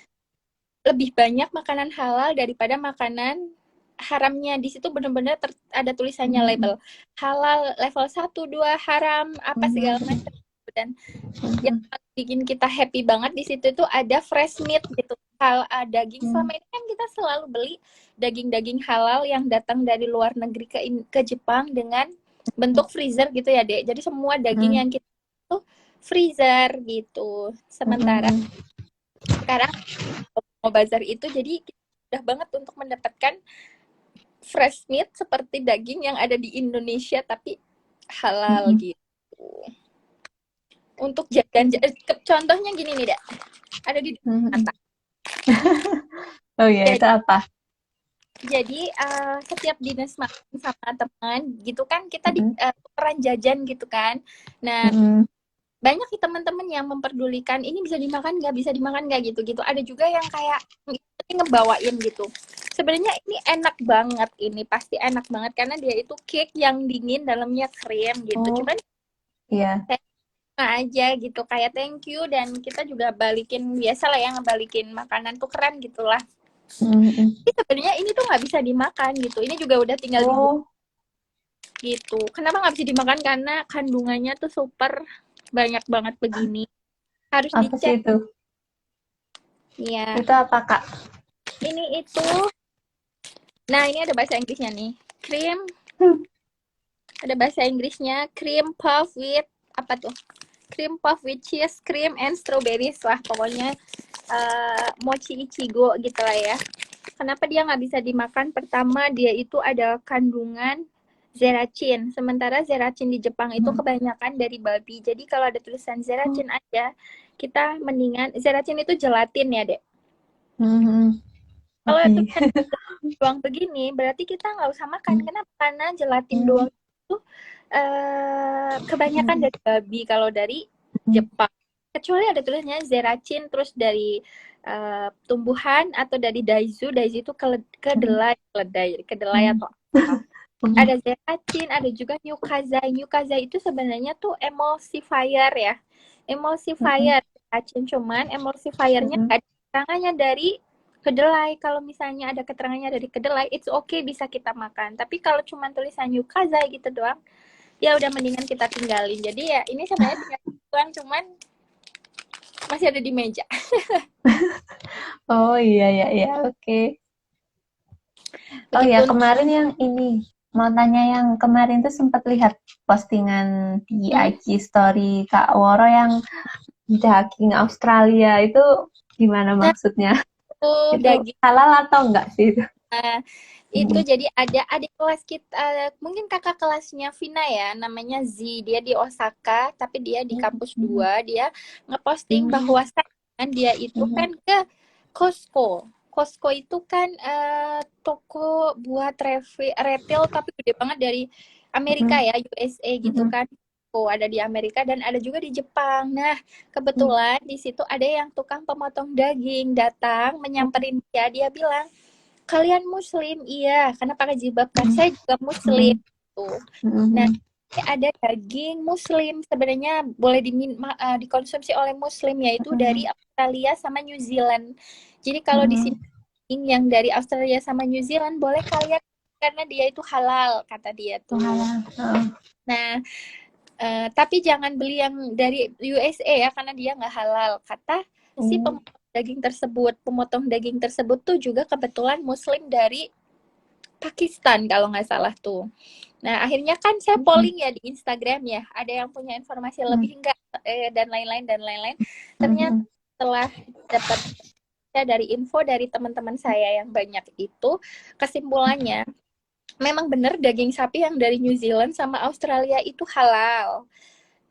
lebih banyak makanan halal daripada makanan haramnya. Di situ benar-benar ada tulisannya Mhm. label halal level 1, 2 haram apa segala Mhm. macam. Dan yang Mhm. bikin kita happy banget di situ itu ada fresh meat gitu. Hal daging Mhm. selama ini kan kita selalu beli daging-daging halal yang datang dari luar negeri ke Jepang dengan bentuk freezer gitu ya, Dek. Jadi semua daging Mhm. yang kita itu freezer gitu. Sementara Mhm. sekarang mau bazar itu jadi mudah banget untuk mendapatkan fresh meat seperti daging yang ada di Indonesia tapi halal Mhm. gitu. Untuk jajan, contohnya gini nih, Dak. Ada di Mhm. mata. Oh ya, itu Jadi, apa? setiap dinas makan sama teman gitu kan kita Mhm. tukeran jajan gitu kan. Nah, Mhm. banyak sih teman-teman yang memperdulikan ini bisa dimakan nggak gitu-gitu. Ada juga yang kayak ngebawain gitu. Sebenarnya ini enak banget, ini pasti enak banget karena dia itu cake yang dingin dalamnya krim gitu. Oh, Cuman iya. aja gitu kayak thank you dan kita juga balikin biasa lah ya ngebalikin makanan tukeran gitulah. Mhm. Tapi sebenarnya ini tuh nggak bisa dimakan gitu. Ini juga udah tinggal dibuang Oh, gitu. Kenapa nggak bisa dimakan? Karena kandungannya tuh super banyak banget begini. Harus apa sih dicek. itu? Ya, Itu apa, Kak? ini itu. Nah, ini ada bahasa Inggrisnya nih. Cream, ada bahasa Inggrisnya cream puff with apa tuh? Cream puff with cheese, cream and strawberries lah. Pokoknya mochi ichigo gitu lah ya. Kenapa dia nggak bisa dimakan? Pertama, dia itu ada kandungan zeracin. Sementara zeracin di Jepang itu Mhm. kebanyakan dari babi. Jadi kalau ada tulisan zeracin aja, kita mendingan zeracin itu gelatin ya, Dek. Mhm. Kalau Oke. tulisan doang begini, berarti kita nggak usah makan. Kenapa? Karena gelatin Mhm. doang itu kebanyakan Mhm. dari babi kalau dari Mhm. Jepang. Kecuali ada tulisannya zeracin, terus dari tumbuhan atau dari daizu. Daizu itu kedelai Mhm. atau apa. Mhm. Ada zeracin, ada juga nyukazai. Nyukazai itu sebenarnya tuh emulsifier ya. Mhm. Emulsifier zeracin, cuman emulsifiernya Mhm. nggak ada keterangannya dari kedelai. Kalau misalnya ada keterangannya dari kedelai, it's okay bisa kita makan. Tapi kalau cuma tulisan nyukazai gitu doang, ya udah mendingan kita tinggalin. Jadi ya ini sebenarnya tinggal doang, cuman masih ada di meja. Oh iya ya ya, oke. Oh ya, Begitu. kemarin yang ini mau tanya yang kemarin tuh sempat lihat postingan di Hmm, IG story Kak Woro yang daging Australia itu gimana nah, maksudnya? tuh Itu daging halal atau enggak sih itu? Nah, itu jadi ada adik kelas kita, mungkin kakak kelasnya Vina ya, namanya Z. Dia di Osaka, tapi dia di kampus 2. Dia ngeposting bahwa dia itu kan ke Costco. Costco itu kan toko buat retail tapi gede banget dari Amerika ya, USA gitu kan. Oh, ada di Amerika dan ada juga di Jepang. Nah, kebetulan di situ ada yang tukang pemotong daging datang menyamperin dia. Dia bilang, kalian Muslim? Iya, karena pakai jilbab kan. Saya juga Muslim. Tuh. Nah, ada daging Muslim sebenarnya boleh dikonsumsi oleh Muslim, yaitu dari Australia sama New Zealand. Jadi kalau di sini yang dari Australia sama New Zealand boleh kalian karena dia itu halal, kata dia tuh. Nah, tapi jangan beli yang dari USA ya, karena dia nggak halal, kata si pemotong daging tersebut tuh juga kebetulan Muslim dari Pakistan kalau nggak salah tuh. Nah, akhirnya kan saya polling ya di Instagram ya, ada yang punya informasi lebih enggak dan lain-lain. Ternyata setelah dapat dari info dari teman-teman saya yang banyak itu, kesimpulannya memang benar daging sapi yang dari New Zealand sama Australia itu halal.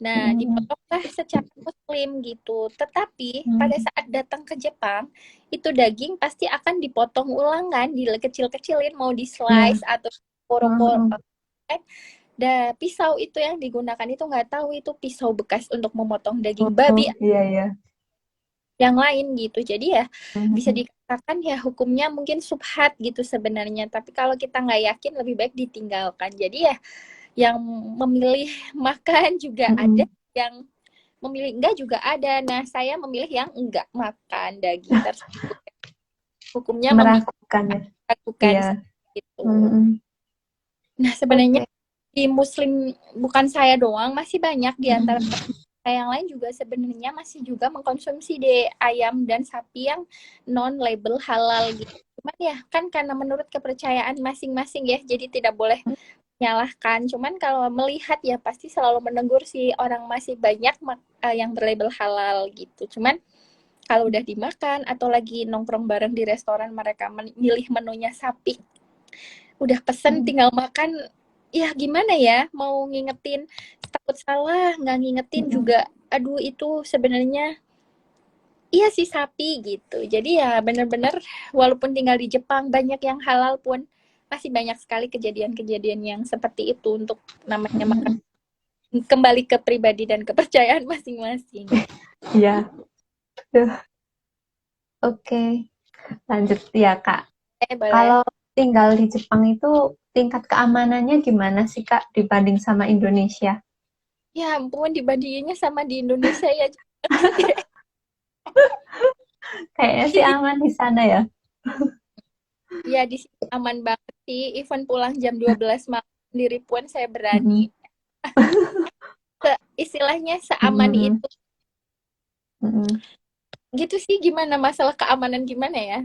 Nah, dipotonglah secara Muslim gitu. Tetapi pada saat datang ke Jepang, itu daging pasti akan dipotong ulangan, dikecil-kecilin, mau di slice atau poro-poro. Dan pisau itu yang digunakan itu nggak tahu itu pisau bekas untuk memotong daging babi. Yang lain gitu. Jadi ya bisa dikatakan ya hukumnya mungkin subhat gitu sebenarnya. Tapi kalau kita nggak yakin lebih baik ditinggalkan. Jadi ya yang memilih makan juga ada, yang memilih enggak juga ada. Nah, saya memilih yang enggak makan daging tersebut. Hukumnya meragukan gitu. Nah, sebenarnya di Muslim bukan saya doang, masih banyak di antara yang lain juga sebenarnya masih juga mengkonsumsi ayam dan sapi yang non label halal gitu. Cuman ya kan karena menurut kepercayaan masing-masing ya, jadi tidak boleh menyalahkan. Cuman kalau melihat ya pasti selalu menegur sih, orang masih banyak yang berlabel halal gitu. Cuman kalau udah dimakan atau lagi nongkrong bareng di restoran, mereka milih menunya sapi, udah pesen tinggal makan. Ya gimana ya, mau ngingetin takut salah, nggak ngingetin juga, aduh itu sebenarnya iya sih sapi gitu. Jadi ya benar-benar walaupun tinggal di Jepang banyak yang halal pun masih banyak sekali kejadian-kejadian yang seperti itu untuk namanya makan. Kembali ke pribadi dan kepercayaan masing-masing. Iya. Oke. Lanjut ya Kak. Kalau tinggal di Jepang itu tingkat keamanannya gimana sih Kak dibanding sama Indonesia? Ya ampun, dibandinginnya sama di Indonesia ya. Kayaknya sih aman di sana ya. Ya di sini aman banget sih. Even pulang jam 12 malam sendiri pun saya berani. Istilahnya seaman itu. Gitu sih, gimana masalah keamanan gimana ya?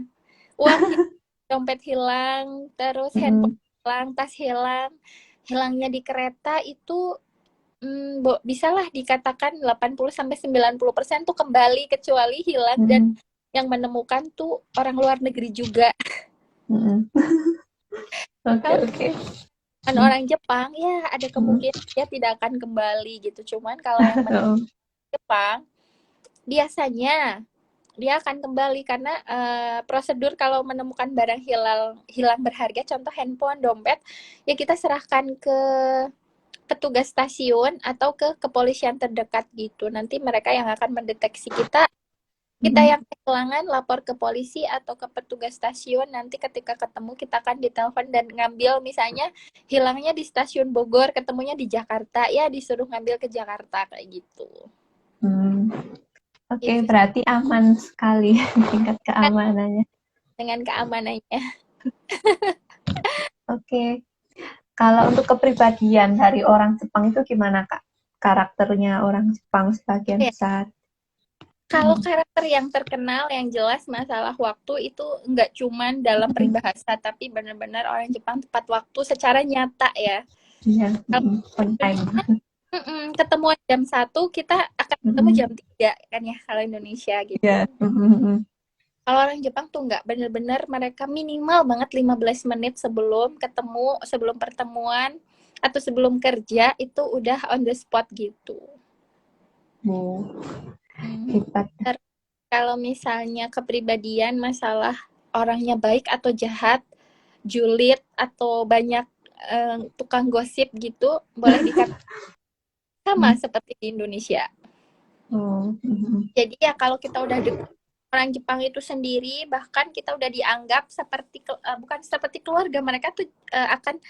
Uang dompet hilang, terus handphone hilang, tas hilang, hilangnya di kereta itu bisalah dikatakan 80-90% tuh kembali, kecuali hilang dan yang menemukan tuh orang luar negeri juga. Oke. Kan orang Jepang ya ada kemungkinan dia tidak akan kembali gitu. Cuman kalau yang Jepang biasanya dia akan kembali karena prosedur kalau menemukan barang hilang berharga, contoh handphone, dompet, ya kita serahkan ke petugas stasiun atau ke kepolisian terdekat gitu. Nanti mereka yang akan mendeteksi kita yang kehilangan lapor ke polisi atau ke petugas stasiun. Nanti ketika ketemu kita akan ditelepon dan ngambil, misalnya hilangnya di stasiun Bogor, ketemunya di Jakarta, ya disuruh ngambil ke Jakarta kayak gitu. Oke, berarti aman sekali tingkat keamanannya. Dengan keamanannya. Oke. Kalau untuk kepribadian dari orang Jepang itu gimana Kak? Karakternya orang Jepang sebagian besar. Kalau karakter yang terkenal, yang jelas masalah waktu itu nggak cuman dalam peribahasa, tapi benar-benar orang Jepang tepat waktu secara nyata ya. Iya, on time. Ketemuan jam 1, kita akan ketemu jam 3 kan ya kalau Indonesia gitu. Yeah. Kalau orang Jepang tuh nggak, bener-bener mereka minimal banget 15 menit sebelum ketemu, sebelum pertemuan atau sebelum kerja itu udah on the spot gitu. Hebat. Kalau misalnya kepribadian, masalah orangnya baik atau jahat, julid atau banyak tukang gosip gitu, boleh dikatakan sama seperti di Indonesia. Jadi ya kalau kita udah dekat orang Jepang itu sendiri, bahkan kita udah dianggap seperti bukan seperti keluarga, mereka tuh akan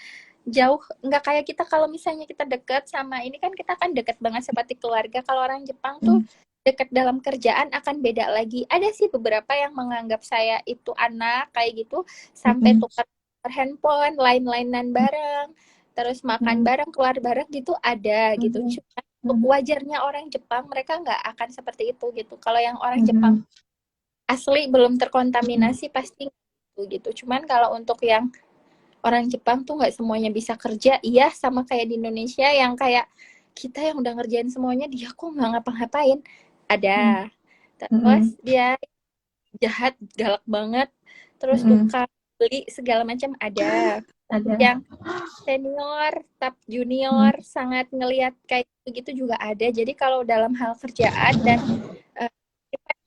jauh, nggak kayak kita kalau misalnya kita deket sama ini kan kita kan deket banget seperti keluarga. Kalau orang Jepang tuh deket dalam kerjaan akan beda lagi. Ada sih beberapa yang menganggap saya itu anak kayak gitu, sampai tukar handphone, lain-lainan bareng, terus makan bareng, keluar bareng gitu ada gitu. Cuma untuk wajarnya orang Jepang, mereka nggak akan seperti itu gitu. Kalau yang orang Jepang asli belum terkontaminasi pasti gitu. Cuman kalau untuk yang orang Jepang tuh nggak semuanya bisa kerja, iya, sama kayak di Indonesia yang kayak kita yang udah ngerjain semuanya, dia kok nggak ngapa-ngapain. Ada. Terus dia jahat, galak banget, terus tukang beli segala macam ada. Yang senior, top junior, sangat ngelihat kayak gitu juga ada. Jadi kalau dalam hal kerjaan dan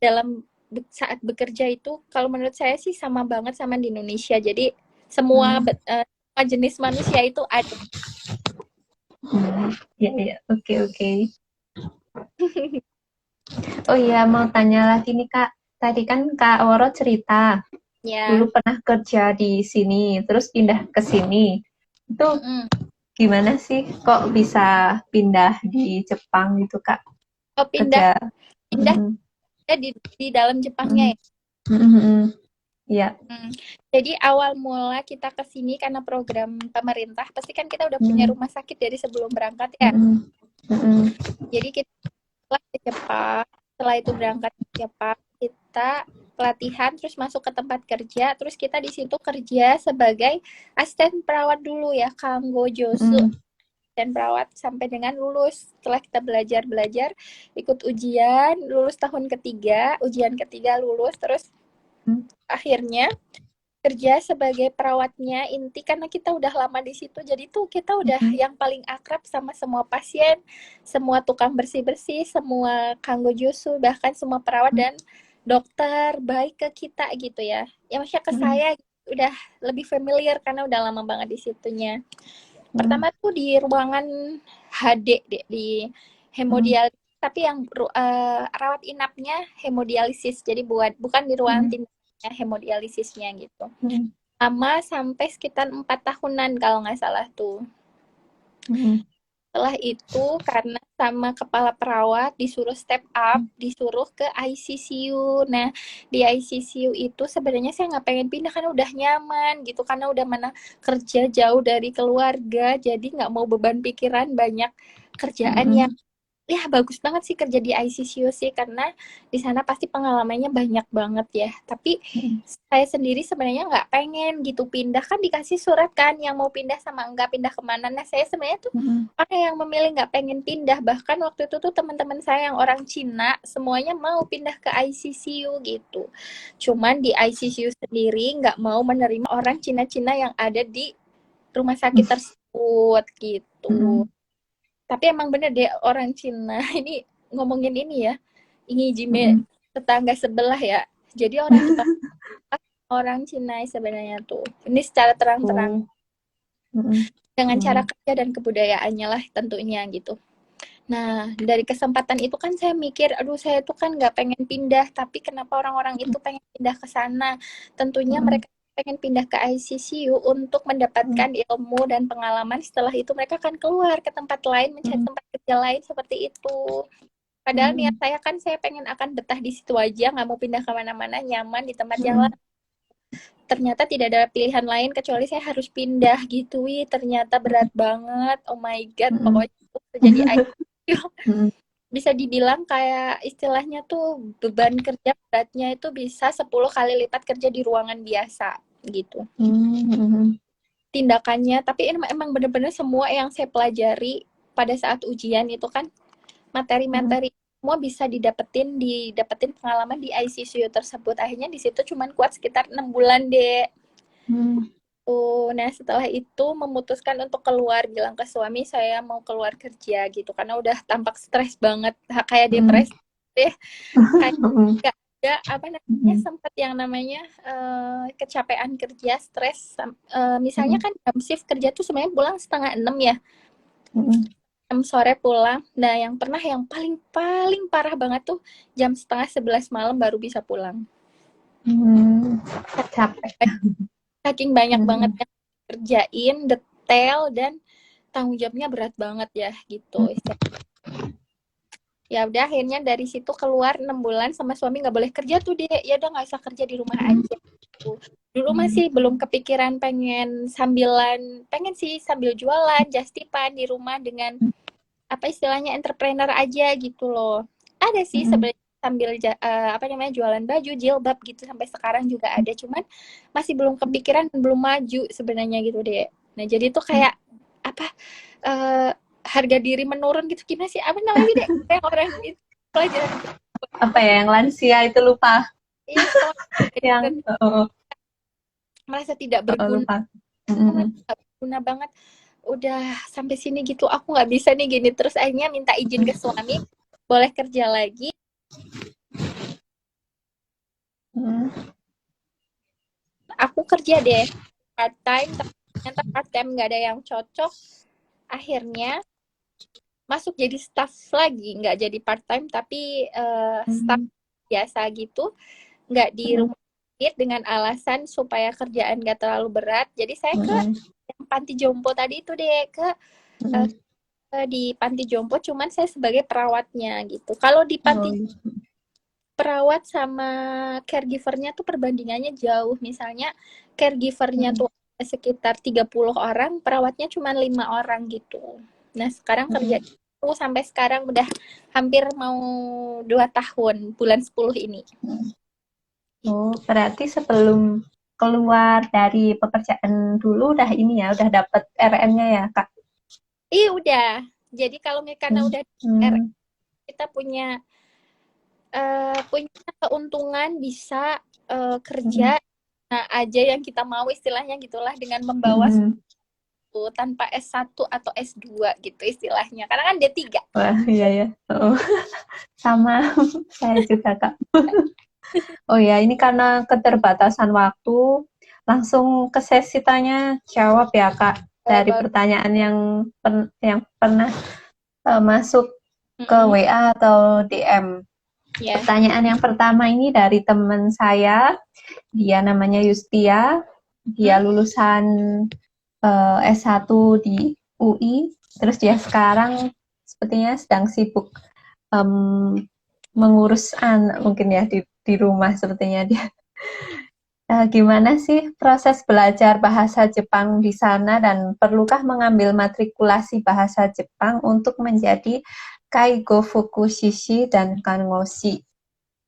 dalam saat bekerja itu, kalau menurut saya sih sama banget sama di Indonesia. Jadi semua jenis manusia itu ada. Ya, oke. Oh iya, mau tanya lagi nih Kak. Tadi kan Kak Woro cerita, dulu pernah kerja di sini, terus pindah ke sini. Itu gimana sih kok bisa pindah di Jepang gitu Kak? Oh, pindah di dalam Jepangnya ya? Iya. Jadi awal mula kita ke sini karena program pemerintah, pasti kan kita udah punya rumah sakit dari sebelum berangkat ya. Jadi kita ke Jepang, setelah itu berangkat ke Jepang, kita pelatihan, terus masuk ke tempat kerja, terus kita di situ kerja sebagai asisten perawat dulu ya, Kanggo Josu. Dan perawat sampai dengan lulus. Setelah kita belajar ikut ujian, lulus tahun ketiga, ujian ketiga lulus, terus akhirnya kerja sebagai perawatnya inti karena kita udah lama di situ. Jadi tuh kita udah yang paling akrab sama semua pasien, semua tukang bersih-bersih, semua kanggo jusu, bahkan semua perawat dan dokter baik ke kita gitu ya. Ya maksudnya ke saya udah lebih familiar karena udah lama banget di situnya. Pertama tuh di ruangan HD di hemodialisis, tapi yang rawat inapnya hemodialisis. Jadi bukan di ruangan tindakannya, hemodialisisnya gitu. Lama sampai sekitar 4 tahunan kalau nggak salah tuh. Setelah itu karena sama kepala perawat disuruh step up, disuruh ke ICCU. Nah, di ICCU itu sebenarnya saya nggak pengen pindah karena udah nyaman gitu, karena udah mana kerja jauh dari keluarga, jadi nggak mau beban pikiran banyak kerjaan yang ya bagus banget sih kerja di ICCU sih, karena di sana pasti pengalamannya banyak banget ya. Tapi saya sendiri sebenarnya nggak pengen gitu pindah, kan dikasih surat kan yang mau pindah sama enggak, pindah kemana. Nah saya sebenarnya tuh orang yang memilih nggak pengen pindah. Bahkan waktu itu tuh teman-teman saya yang orang Cina semuanya mau pindah ke ICCU gitu. Cuman di ICCU sendiri nggak mau menerima orang Cina-Cina yang ada di rumah sakit tersebut gitu. Tapi emang bener deh orang Cina ini ngomongin ini ya, Ingijime tetangga sebelah ya. Jadi orang Jepang orang Cina sebenarnya tuh ini secara terang-terang dengan cara kerja dan kebudayaannya lah tentunya gitu. Nah dari kesempatan itu kan saya mikir, aduh saya tuh kan nggak pengen pindah, tapi kenapa orang-orang itu pengen pindah ke sana? Tentunya mereka pengen pindah ke ICCU untuk mendapatkan ilmu dan pengalaman. Setelah itu mereka akan keluar ke tempat lain, mencari tempat kerja lain seperti itu. Padahal niat saya kan saya pengen akan betah di situ aja, nggak mau pindah kemana-mana, nyaman di tempat yang lain. Ternyata tidak ada pilihan lain kecuali saya harus pindah gitu. Wih, ternyata berat banget. Oh my god, pokoknya itu jadi ICCU. Bisa dibilang kayak istilahnya tuh beban kerja beratnya itu bisa 10 kali lipat kerja di ruangan biasa gitu. Tindakannya, tapi emang bener-bener semua yang saya pelajari pada saat ujian itu kan materi-materi semua bisa didapetin pengalaman di ICCU tersebut. Akhirnya di situ cuman kuat sekitar 6 bulan deh. Nah setelah itu memutuskan untuk keluar, bilang ke suami saya mau keluar kerja gitu karena udah tampak stres banget, kayak depresi deh, kayak gak ada apa namanya sempat yang namanya kecapean kerja, stres. Misalnya kan jam shift kerja tuh sebenarnya pulang 5:30 ya, 6 sore pulang. Nah yang paling parah banget tuh jam 10:30 malam baru bisa pulang. Capek. Saking banyak banget yang kerjain, detail, dan tanggung jawabnya berat banget ya gitu. Ya udah akhirnya dari situ keluar 6 bulan sama suami, nggak boleh kerja tuh dia, ya udah nggak usah kerja di rumah aja gitu. Dulu masih belum kepikiran pengen sih sambil jualan justipan di rumah dengan apa istilahnya entrepreneur aja gitu loh. Ada sih sebenarnya sambil jualan baju jilbab gitu, sampai sekarang juga ada, cuman masih belum kepikiran dan belum maju sebenarnya gitu deh. Nah jadi tuh kayak apa harga diri menurun gitu, gimana sih apa namanya sih deh, kayak orang itu pelajaran apa ya yang lansia itu lupa. Iya, yang merasa tidak berguna, berguna banget. Udah sampai sini gitu, aku nggak bisa nih gini terus. Akhirnya minta izin ke suami, boleh kerja lagi. Aku kerja deh part time, ternyata part time nggak ada yang cocok. Akhirnya masuk jadi staff lagi, nggak jadi part time tapi staff biasa gitu, nggak di rumah sakit, dengan alasan supaya kerjaan nggak terlalu berat. Jadi saya ke yang panti jompo tadi itu deh, di panti jompo, cuman saya sebagai perawatnya gitu. Kalau di panti perawat sama caregivernya tuh perbandingannya jauh. Misalnya caregivernya tuh sekitar 30 orang, perawatnya cuma 5 orang gitu. Nah sekarang kerja itu sampai sekarang udah hampir mau 2 tahun, bulan 10 ini. Oh, berarti sebelum keluar dari pekerjaan dulu udah ini ya, udah dapet RN-nya ya, Kak? Iya udah. Jadi kalau karena udah RN, kita punya keuntungan bisa kerja aja yang kita mau, istilahnya gitulah, dengan membawa tanpa S1 atau S2 gitu istilahnya. Karena kan D3. Wah, iya ya. Oh. Sama saya juga, Kak. Oh ya, ini karena keterbatasan waktu, langsung ke sesi tanya jawab ya, Kak. Dari pertanyaan yang pernah masuk ke WA atau DM. Pertanyaan yang pertama ini dari teman saya, dia namanya Yustia, dia lulusan S1 di UI, terus dia sekarang sepertinya sedang sibuk mengurus anak mungkin ya di rumah sepertinya dia. Gimana sih proses belajar bahasa Jepang di sana, dan perlukah mengambil matrikulasi bahasa Jepang untuk menjadi Kaigo Fukushishi dan Kangoshi?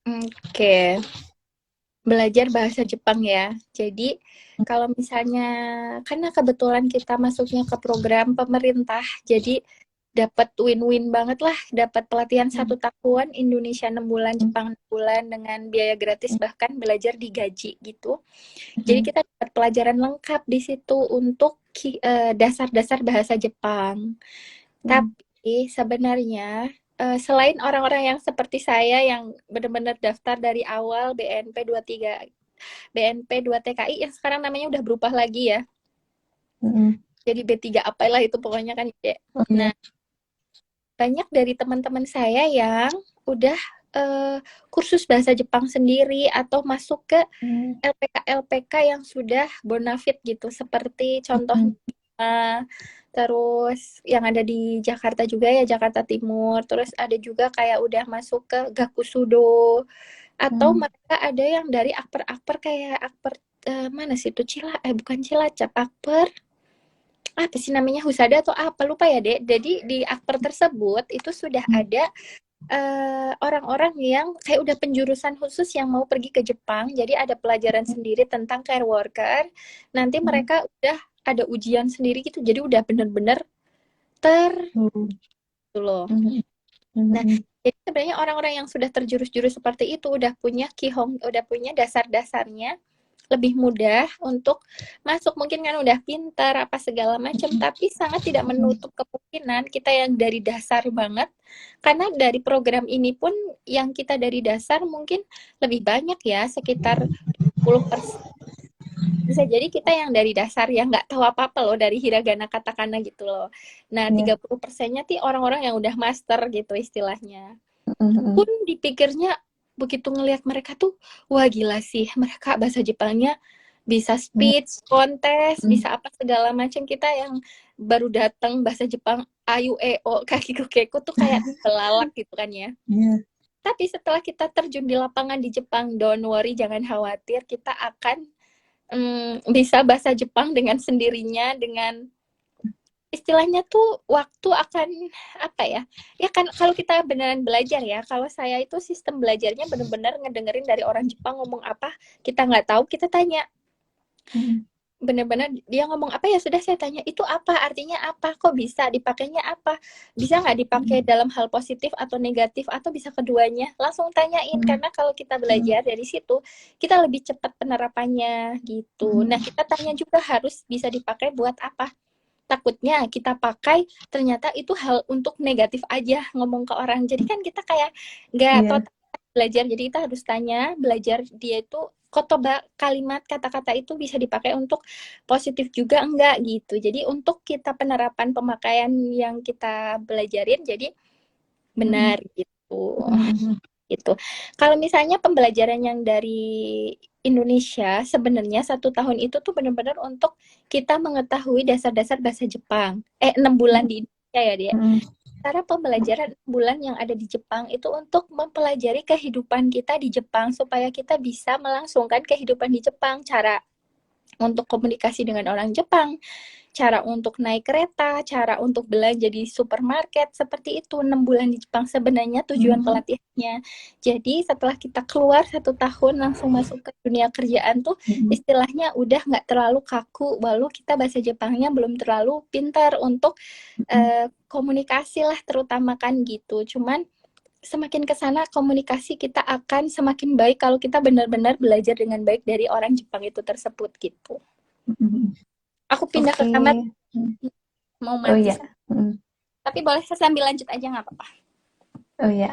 Oke. Belajar bahasa Jepang ya. Jadi kalau misalnya, karena kebetulan kita masuknya ke program pemerintah, jadi dapat win-win banget lah, dapat pelatihan 1 tahun, Indonesia 6 bulan, Jepang 6 bulan dengan biaya gratis, bahkan belajar digaji gitu. Jadi kita dapat pelajaran lengkap di situ untuk dasar-dasar bahasa Jepang. Tapi sebenarnya selain orang-orang yang seperti saya yang benar-benar daftar dari awal BNP 2 TKI yang sekarang namanya udah berubah lagi ya. Jadi B3 apalah itu pokoknya kan ya. Nah, banyak dari teman-teman saya yang udah kursus bahasa Jepang sendiri atau masuk ke LPK yang sudah bonafit gitu, seperti contohnya terus yang ada di Jakarta juga ya, Jakarta Timur. Terus ada juga kayak udah masuk ke Gakusudo, atau mereka ada yang dari akper kayak akper mana sih itu, bukan Cilacap, akper apa sih namanya, Husada atau apa, lupa ya Dek. Jadi di akper tersebut itu sudah ada orang-orang yang kayak udah penjurusan khusus yang mau pergi ke Jepang. Jadi ada pelajaran sendiri tentang care worker. Nanti mereka udah ada ujian sendiri gitu. Jadi udah bener-bener gitu loh. Nah, Jadi sebenarnya orang-orang yang sudah terjurus-jurus seperti itu udah punya kihong, udah punya dasar-dasarnya, lebih mudah untuk masuk. Mungkin kan udah pintar apa segala macam, tapi sangat tidak menutup kemungkinan kita yang dari dasar banget, karena dari program ini pun yang kita dari dasar mungkin lebih banyak ya, sekitar 10%. Bisa jadi kita yang dari dasar yang nggak tahu apa-apa loh dari hiragana katakana gitu loh. Nah, Iya. 30%-nya tuh orang-orang yang udah master gitu istilahnya. Mm-mm. Pun dipikirnya begitu ngelihat mereka tuh, wah gila sih, mereka bahasa Jepangnya bisa speech, kontes, bisa apa segala macam. Kita yang baru datang bahasa Jepang ayu eo kakiku keku tuh kayak belalak gitu kan ya. Iya. Tapi setelah kita terjun di lapangan di Jepang, don't worry, jangan khawatir, kita akan bisa bahasa Jepang dengan sendirinya, dengan istilahnya tuh waktu akan apa ya? Ya kan kalau kita beneran belajar ya, kalau saya itu sistem belajarnya bener-bener ngedengerin dari orang Jepang ngomong apa, kita nggak tahu, kita tanya. Bener-bener dia ngomong apa ya sudah saya tanya, itu apa artinya, apa kok bisa dipakainya, apa bisa nggak dipakai dalam hal positif atau negatif atau bisa keduanya, langsung tanyain. Karena kalau kita belajar dari situ kita lebih cepat penerapannya gitu. Nah, kita tanya juga harus bisa dipakai buat apa, takutnya kita pakai ternyata itu hal untuk negatif aja ngomong ke orang, jadi kan kita kayak nggak total belajar. Jadi kita harus tanya, belajar dia itu kotoba, kalimat kata-kata itu bisa dipakai untuk positif juga enggak gitu. Jadi untuk kita penerapan pemakaian yang kita belajarin jadi benar gitu. Gitu. Kalau misalnya pembelajaran yang dari Indonesia, sebenarnya 1 tahun itu tuh benar-benar untuk kita mengetahui dasar-dasar bahasa Jepang. 6 bulan di Indonesia ya dia. Cara pembelajaran bulan yang ada di Jepang itu untuk mempelajari kehidupan kita di Jepang supaya kita bisa melangsungkan kehidupan di Jepang, cara untuk komunikasi dengan orang Jepang, cara untuk naik kereta, cara untuk belanja di supermarket, seperti itu. 6 bulan di Jepang sebenarnya tujuan pelatihannya. Jadi setelah kita keluar 1 tahun langsung masuk ke dunia kerjaan tuh istilahnya udah nggak terlalu kaku, walau kita bahasa Jepangnya belum terlalu pintar untuk komunikasi lah terutama kan gitu. Cuman semakin kesana komunikasi kita akan semakin baik kalau kita benar-benar belajar dengan baik dari orang Jepang itu tersebut gitu. Aku pindah ke kamar mau mati. Oh iya. Tapi boleh sambil lanjut aja nggak apa-apa. Oh iya.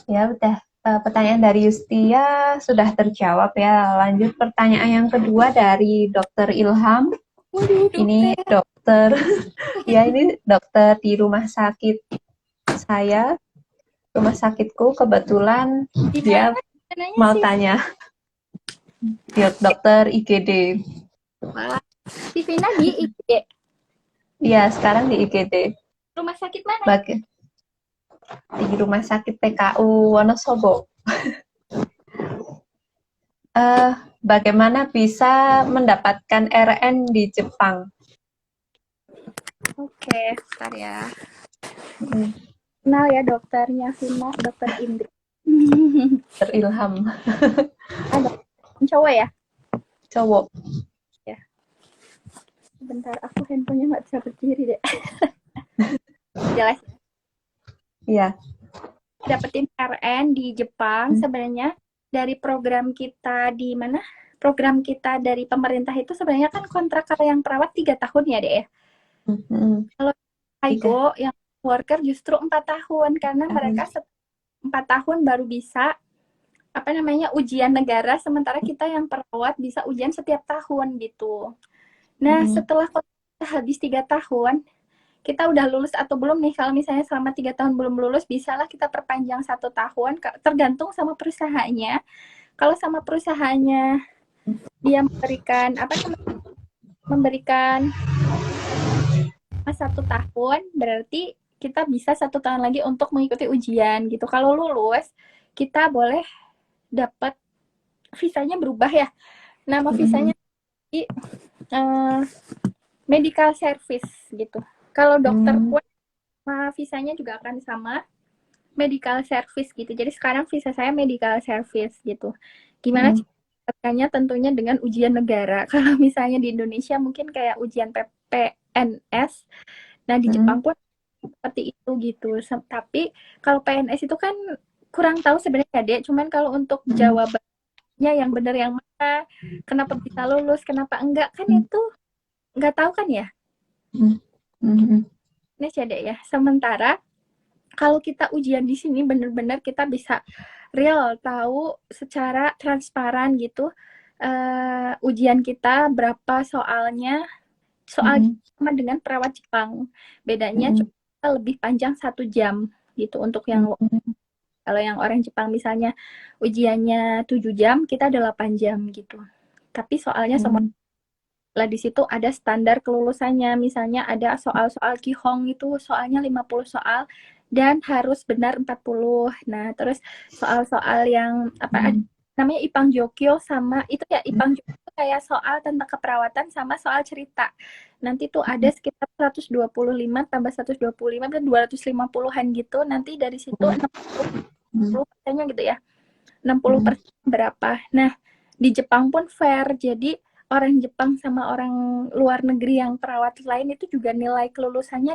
Ya udah. Pertanyaan dari Yustia sudah terjawab ya. Lanjut pertanyaan yang kedua dari Dokter Ilham. Ini dokter, ya ini dokter di rumah sakit saya. Rumah sakitku kebetulan dia mau tanya. Dia dokter IGD. Wah, si Vina di IGD. Iya, sekarang di IGD. Rumah sakit mana? Di rumah sakit PKU Wonosobo. Bagaimana bisa mendapatkan RN di Jepang? Oke, bentar ya. Kenal ya dokternya Vina, dokter Indri. Dokter Ilham. Ada cowok ya? Cowok. Ya. Bentar, aku handphonenya nggak bisa berdiri deh. Jelas. Iya. Dapetin RN di Jepang sebenarnya dari program kita di mana? Program kita dari pemerintah itu sebenarnya kan kontrak kalau yang perawat 3 tahun ya deh ya. Kalau Aigo yang worker justru 4 tahun karena mereka 4 tahun baru bisa ujian negara, sementara kita yang perawat bisa ujian setiap tahun gitu. Nah, setelah habis 3 tahun, kita udah lulus atau belum nih? Kalau misalnya selama 3 tahun belum lulus, bisalah kita perpanjang 1 tahun, tergantung sama perusahaannya. Kalau sama perusahaannya dia memberikan 1 tahun, berarti kita bisa 1 tahun lagi untuk mengikuti ujian gitu. Kalau lulus, kita boleh dapat visanya berubah ya. Nama visanya di medical service gitu. Kalau dokter pun visanya juga akan sama medical service gitu. Jadi sekarang visa saya medical service gitu. Gimana caranya? Tentunya dengan ujian negara. Kalau misalnya di Indonesia mungkin kayak ujian PPNS. Nah, di Jepang pun seperti itu gitu. Tapi kalau PNS itu kan kurang tahu sebenarnya Dek, cuman kalau untuk jawabannya yang benar yang mana, kenapa bisa lulus, kenapa enggak, kan itu nggak tahu kan ya. Ini ya Dek ya. Sementara kalau kita ujian di sini benar-benar kita bisa real tahu secara transparan gitu ujian kita berapa soalnya, soal sama dengan perawat Jepang. Bedanya cuma lebih panjang 1 jam gitu untuk yang kalau yang orang Jepang misalnya ujiannya 7 jam, kita 8 jam gitu. Tapi soalnya semua lah di situ ada standar kelulusannya. Misalnya ada soal-soal Kihong itu soalnya 50 soal dan harus benar 40. Nah, terus soal-soal yang apa namanya Ipang Jokyo sama itu ya Ipang Jokyo itu kayak soal tentang keperawatan sama soal cerita. Nanti tuh ada sekitar 125 tambah 125 dan 250-an gitu. Nanti dari situ 60%-nya gitu ya. 60% berapa. Nah, di Jepang pun fair. Jadi orang Jepang sama orang luar negeri yang perawat lain itu juga nilai kelulusannya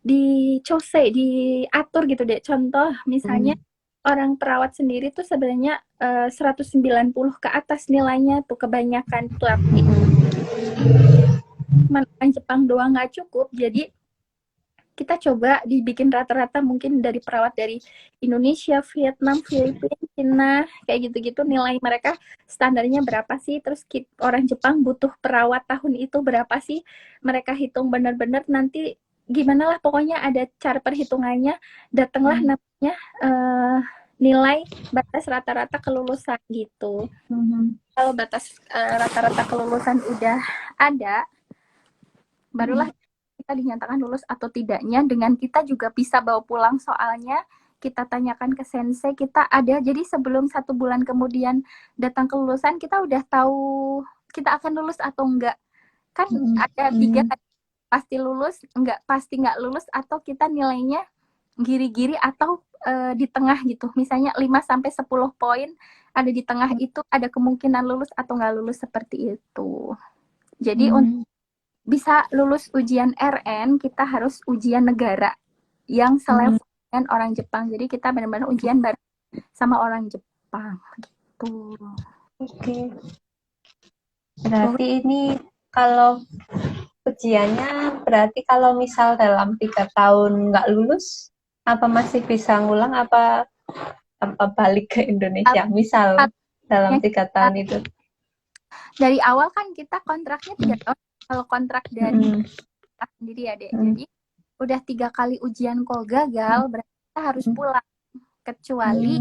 di chose, diatur gitu deh. Contoh misalnya orang perawat sendiri tuh sebenarnya 190 ke atas nilainya tuh kebanyakan tuh. Orang Jepang doang nggak cukup. Jadi kita coba dibikin rata-rata mungkin dari perawat dari Indonesia, Vietnam, Filipina, Cina, kayak gitu-gitu nilai mereka standarnya berapa sih, terus orang Jepang butuh perawat tahun itu berapa sih, mereka hitung benar-benar nanti gimana lah pokoknya ada cara perhitungannya, datanglah namanya nilai batas rata-rata kelulusan gitu. Kalau batas rata-rata kelulusan udah ada, barulah kita dinyatakan lulus atau tidaknya, dengan kita juga bisa bawa pulang soalnya, kita tanyakan ke sensei, kita ada, jadi sebelum 1 bulan kemudian datang kelulusan, kita udah tahu kita akan lulus atau enggak. Kan ada 3, pasti lulus, enggak pasti enggak lulus, atau kita nilainya giri-giri atau di tengah gitu. Misalnya 5-10 poin, ada di tengah itu, ada kemungkinan lulus atau enggak lulus seperti itu. Jadi untuk bisa lulus ujian RN, kita harus ujian negara yang selevel dengan orang Jepang. Jadi kita benar-benar ujian bareng sama orang Jepang gitu. Oke. Berarti ini kalau ujiannya berarti kalau misal dalam 3 tahun nggak lulus, apa masih bisa ngulang apa balik ke Indonesia? Misal dalam 3 tahun itu. Dari awal kan kita kontraknya 3 tahun. Kalau kontrak dari sendiri ya Dek. Jadi udah 3 kali ujian kok gagal, berarti kita harus pulang. Kecuali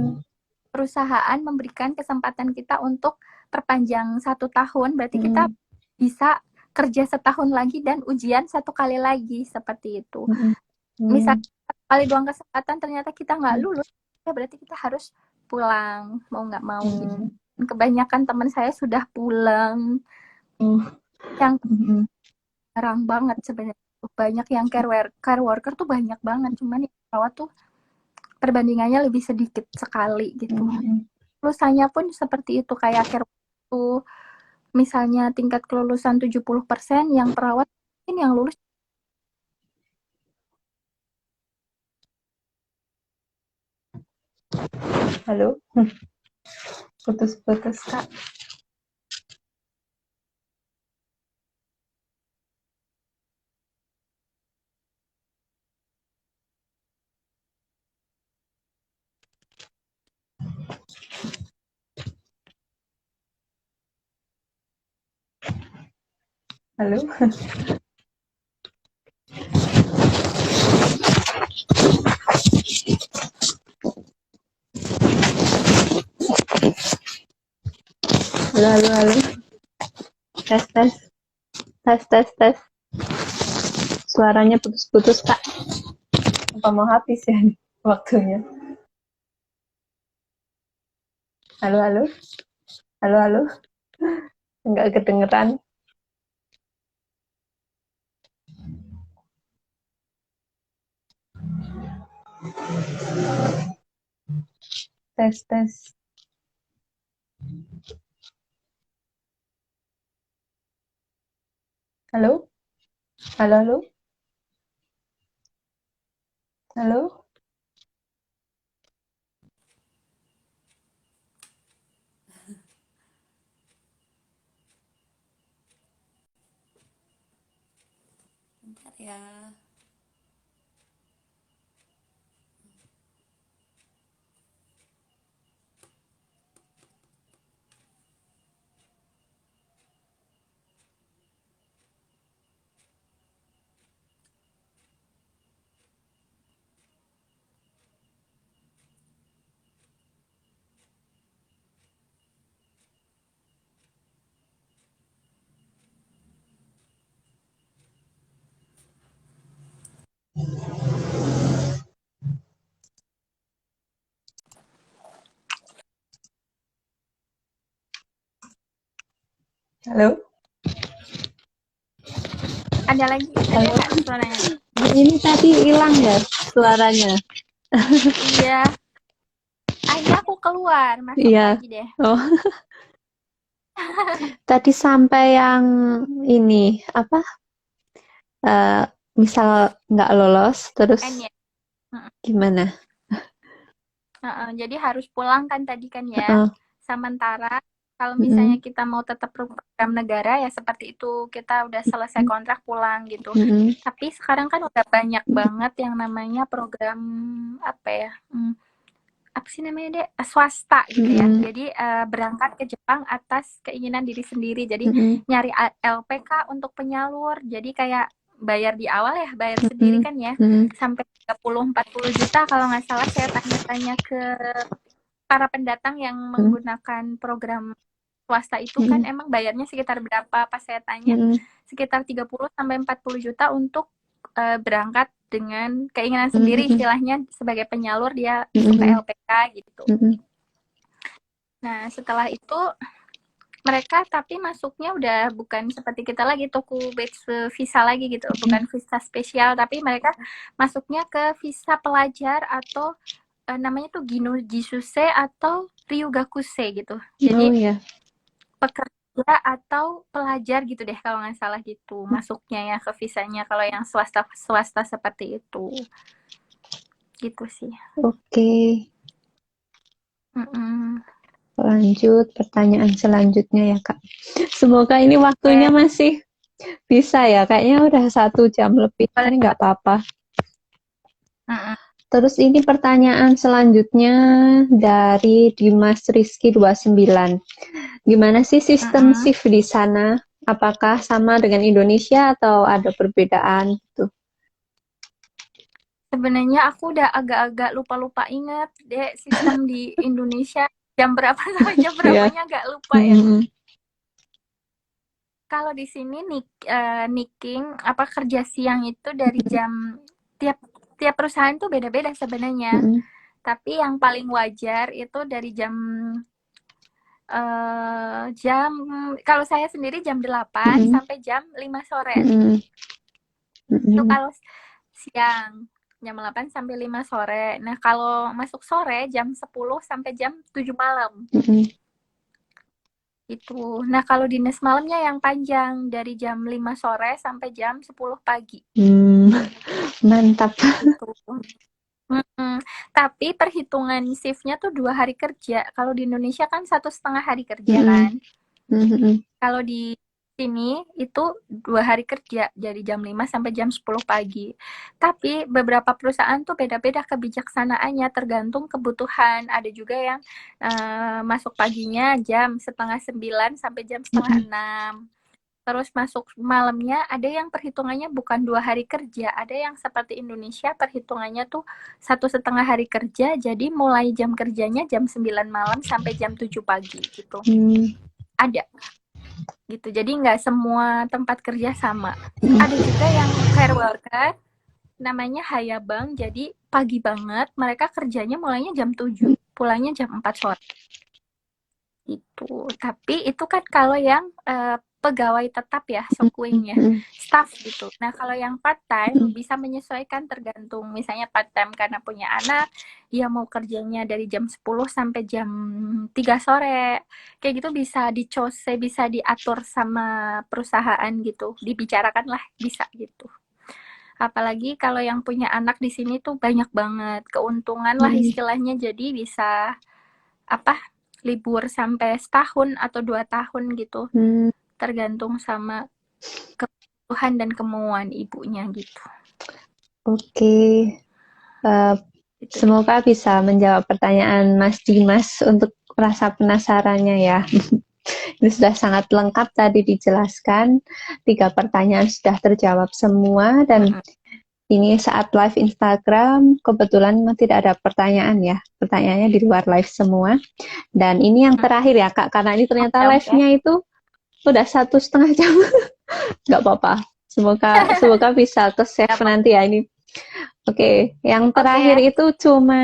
perusahaan memberikan kesempatan kita untuk perpanjang 1 tahun, berarti kita bisa kerja 1 tahun lagi dan ujian 1 kali lagi seperti itu. Misalnya 1 kali doang kesempatan ternyata kita nggak lulus, ya berarti kita harus pulang mau nggak mau. Gitu. Kebanyakan teman saya sudah pulang. Yang jarang banget sebenarnya. Banyak yang care worker tuh banyak banget, cuman yang perawat tuh perbandingannya lebih sedikit sekali gitu. Lulusannya pun seperti itu, kayak care tuh misalnya tingkat kelulusan 70%, yang perawat mungkin yang lulus. Halo? Putus-putus, Kak. Halo? Halo. Tes. Suaranya putus-putus, Kak. Apa mau habis ya waktunya? Halo? Enggak kedengeran. Tes. Halo? Halo? Bentar ya. Halo? Ada lagi, ada Halo? nggak suaranya? Ini tadi hilang ya suaranya? Iya, akhirnya aku keluar, masuk Iya. lagi deh. Oh, tadi sampai yang ini apa? eh, misal nggak lolos, terus Kan ya. Mm-mm. gimana? Jadi harus pulang kan tadi kan ya. Heeh, Sementara kalau misalnya mm-mm, kita mau tetap program negara ya seperti itu, kita udah selesai kontrak pulang gitu. mm-mm, Tapi sekarang kan udah banyak banget yang namanya program apa ya? Apa sih namanya deh? Swasta gitu ya. mm-mm, Jadi berangkat ke Jepang atas keinginan diri sendiri. Jadi mm-mm, nyari LPK untuk penyalur. Jadi kayak bayar di awal ya, bayar sendiri mm-mm, kan ya. mm-mm, Sampai 30-40 juta kalau nggak salah saya tanya-tanya ke para pendatang yang menggunakan program swasta itu kan mm-mm, emang bayarnya sekitar berapa? Pas saya tanya mm-mm, sekitar 30 sampai 40 juta untuk berangkat dengan keinginan sendiri mm-mm, istilahnya sebagai penyalur dia masuk ke mm-mm, LPK gitu. mm-mm, Nah, setelah itu mereka tapi masuknya udah bukan seperti kita lagi toko batch visa lagi gitu, bukan visa spesial tapi mereka masuknya ke visa pelajar atau namanya tuh Gino Jisuse atau Ryugakuse gitu. oh Jadi ya, pekerja atau pelajar gitu deh kalau nggak salah gitu masuknya ya ke visanya kalau yang swasta swasta seperti itu gitu sih. oke. Mm-mm. Lanjut pertanyaan selanjutnya ya Kak. Semoga ini waktunya Oke, masih bisa ya. Kayaknya udah 1 jam lebih, boleh. tapi nggak apa-apa. Mm-mm. Terus ini pertanyaan selanjutnya dari Dimas Rizky 29. Gimana sih sistem Mm-mm. shift di sana? Apakah sama dengan Indonesia atau ada perbedaan? Tuh. Sebenarnya aku udah agak-agak lupa-lupa ingat deh sistem di Indonesia jam berapa sampai jam Ya. berapanya agak lupa ya. Mm-mm. Kalau di sini nicking apa kerja siang itu dari jam tiap tiap perusahaan tuh beda-beda sebenarnya. Mm-mm. Tapi yang paling wajar itu dari jam kalau saya sendiri jam 8 Mm-mm. sampai jam 5 sore. Mm-mm. Itu Mm-mm. kalau siang jam 8 sampai 5 sore. Nah, kalau masuk sore jam 10 sampai jam 7 malam. Mm-mm. Itu. Nah, kalau dinas malamnya yang panjang dari jam 5 sore sampai jam 10 pagi. Hmm, mantap. Gitu. Tapi perhitungan shift-nya tuh 2 hari kerja. Kalau di Indonesia kan 1,5 hari kerja Mm-mm. kan. Mm-mm. Kalau di sini itu 2 hari kerja dari jam 5 sampai jam 10 pagi. Tapi beberapa perusahaan tuh beda-beda kebijaksanaannya tergantung kebutuhan. Ada juga yang masuk paginya jam setengah 9 sampai jam setengah Mm-mm. 6. Terus masuk malamnya ada yang perhitungannya bukan 2 hari kerja, ada yang seperti Indonesia perhitungannya tuh 1,5 hari kerja, jadi mulai jam kerjanya jam 9 malam sampai jam 7 pagi gitu. Hmm. Ada gitu, jadi nggak semua tempat kerja sama. Mm-mm. Ada juga yang care worker, namanya Hayabang, jadi pagi banget, mereka kerjanya mulainya jam 7, pulangnya jam 4 sore. Itu. Tapi itu kan kalau yang pegawai tetap ya, sokuing ya, Mm-mm. staff gitu. Nah, kalau yang part time bisa menyesuaikan tergantung misalnya part time karena punya anak, dia mau kerjanya dari jam 10 sampai jam 3 sore. Kayak gitu bisa dicose, bisa diatur sama perusahaan gitu. Dibicarakan lah bisa gitu. Apalagi kalau yang punya anak di sini tuh banyak banget keuntungan lah istilahnya. Jadi bisa apa libur sampai setahun atau 2 tahun gitu. Tergantung sama kebutuhan dan kemauan ibunya gitu. Oke. Gitu. Semoga bisa menjawab pertanyaan Mas Dimas untuk rasa penasarannya ya. Ini sudah sangat lengkap tadi dijelaskan. 3 pertanyaan sudah terjawab semua dan ini saat live Instagram kebetulan tidak ada pertanyaan ya. Pertanyaannya di luar live semua. Dan ini yang terakhir ya Kak, karena ini ternyata live-nya itu udah 1,5 jam. Nggak apa-apa. Semoga bisa ke-save nanti ya ini. Oke, yang terakhir itu cuma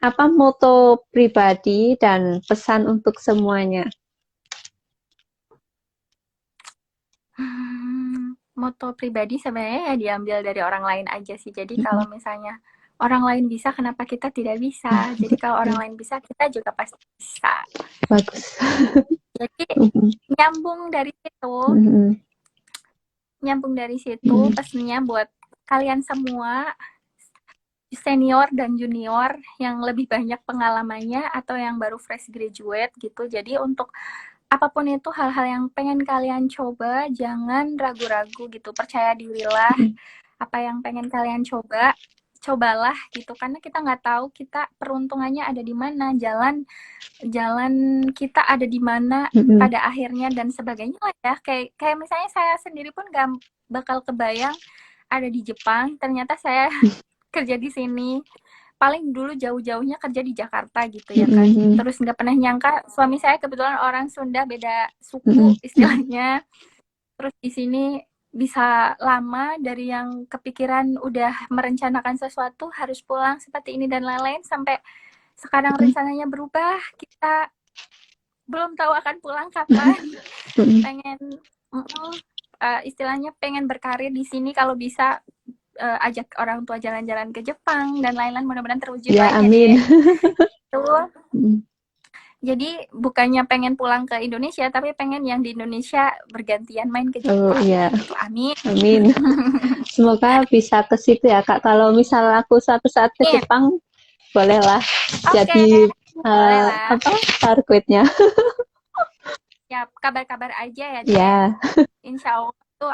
apa moto pribadi dan pesan untuk semuanya. Moto pribadi sebenarnya ya diambil dari orang lain aja sih. Jadi kalau misalnya orang lain bisa, kenapa kita tidak bisa? Jadi kalau orang lain bisa, kita juga pasti bisa. Bagus. Jadi nyambung dari situ pesannya buat kalian semua, senior dan junior yang lebih banyak pengalamannya atau yang baru fresh graduate gitu. Jadi untuk apapun itu hal-hal yang pengen kalian coba, jangan ragu-ragu gitu, percaya dirilah. Apa yang pengen kalian coba, cobalah gitu, karena kita nggak tahu kita peruntungannya ada di mana, jalan kita ada di mana pada akhirnya dan sebagainya lah ya. Kayak misalnya saya sendiri pun nggak bakal kebayang ada di Jepang, ternyata saya kerja di sini. Paling dulu jauh-jauhnya kerja di Jakarta gitu ya kan. Terus nggak pernah nyangka suami saya kebetulan orang Sunda, beda suku istilahnya. Terus di sini bisa lama, dari yang kepikiran udah merencanakan sesuatu harus pulang seperti ini dan lain-lain, sampai sekarang rencananya berubah. Kita belum tahu akan pulang kapan. Pengen istilahnya pengen berkarir di sini, kalau bisa ajak orang tua jalan-jalan ke Jepang dan lain-lain, mudah-mudahan terwujud ya, lah. amin. Jadi bukannya pengen pulang ke Indonesia, tapi pengen yang di Indonesia bergantian main ke Jepang. Iya. Gitu. Amin. Amin. Semoga bisa ke situ ya Kak. Kalau misal aku suatu saat ke Jepang, bolehlah jadi targetnya. Ya, kabar-kabar aja ya. Ya. Insya Allah tuh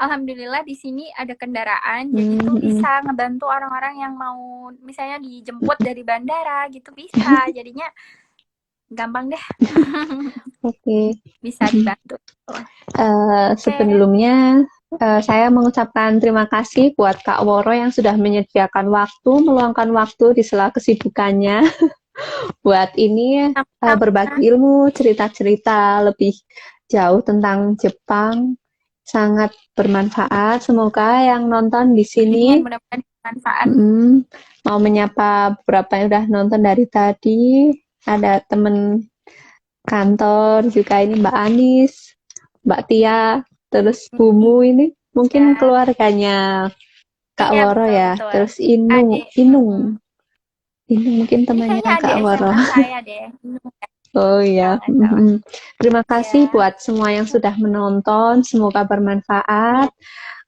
alhamdulillah di sini ada kendaraan, jadi tuh bisa ngebantu orang-orang yang mau misalnya dijemput dari bandara gitu, bisa. Jadinya gampang deh. Oke. Bisa dibantu. Sebelumnya saya mengucapkan terima kasih buat Kak Woro yang sudah menyediakan waktu, meluangkan waktu di sela kesibukannya buat ini berbagi ilmu, cerita-cerita lebih jauh tentang Jepang. Sangat bermanfaat. Semoga yang nonton di sini mau menyapa beberapa yang udah nonton dari tadi. Ada temen kantor juga ini, Mbak Anis, Mbak Tia, terus Bumu ini mungkin keluarganya Kak Woro ya. Betul. Terus Inung mungkin temannya Kak Woro. Oh iya. Terima kasih buat semua yang sudah menonton, semoga bermanfaat.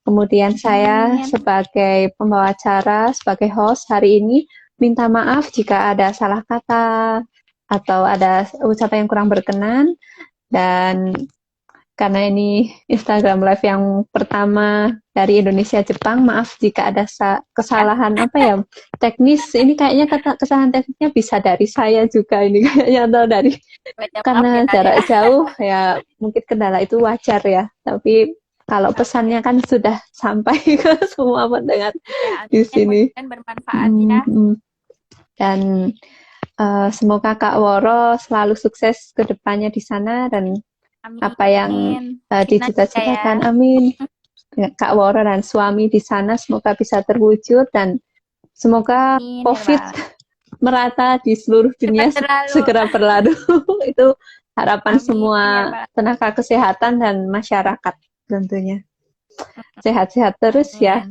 Kemudian saya sebagai pembawa acara, sebagai host hari ini, minta maaf jika ada salah kata atau ada ucapan yang kurang berkenan. Dan karena ini Instagram Live yang pertama dari Indonesia Jepang, maaf jika ada kesalahan teknis. Ini kayaknya kesalahan teknisnya bisa dari saya juga ini kayaknya, atau dari karena jarak jauh ya, mungkin kendala itu wajar ya. Tapi kalau pesannya kan sudah sampai ke semua pendengar di sini. Bermanfaat ya. Dan semoga Kak Woro selalu sukses ke depannya di sana dan apa yang dicita-citakan. Amin. Kak Woro dan suami di sana semoga bisa terwujud dan semoga COVID merata di seluruh dunia segera berlalu. Itu harapan semua tenaga kesehatan dan masyarakat tentunya. Sehat-sehat terus ya.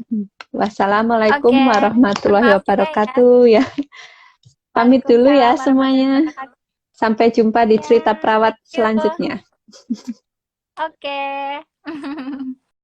Wassalamualaikum warahmatullahi wabarakatuh ya. Pamit dulu ya semuanya. Sampai jumpa di cerita perawat selanjutnya. Oke.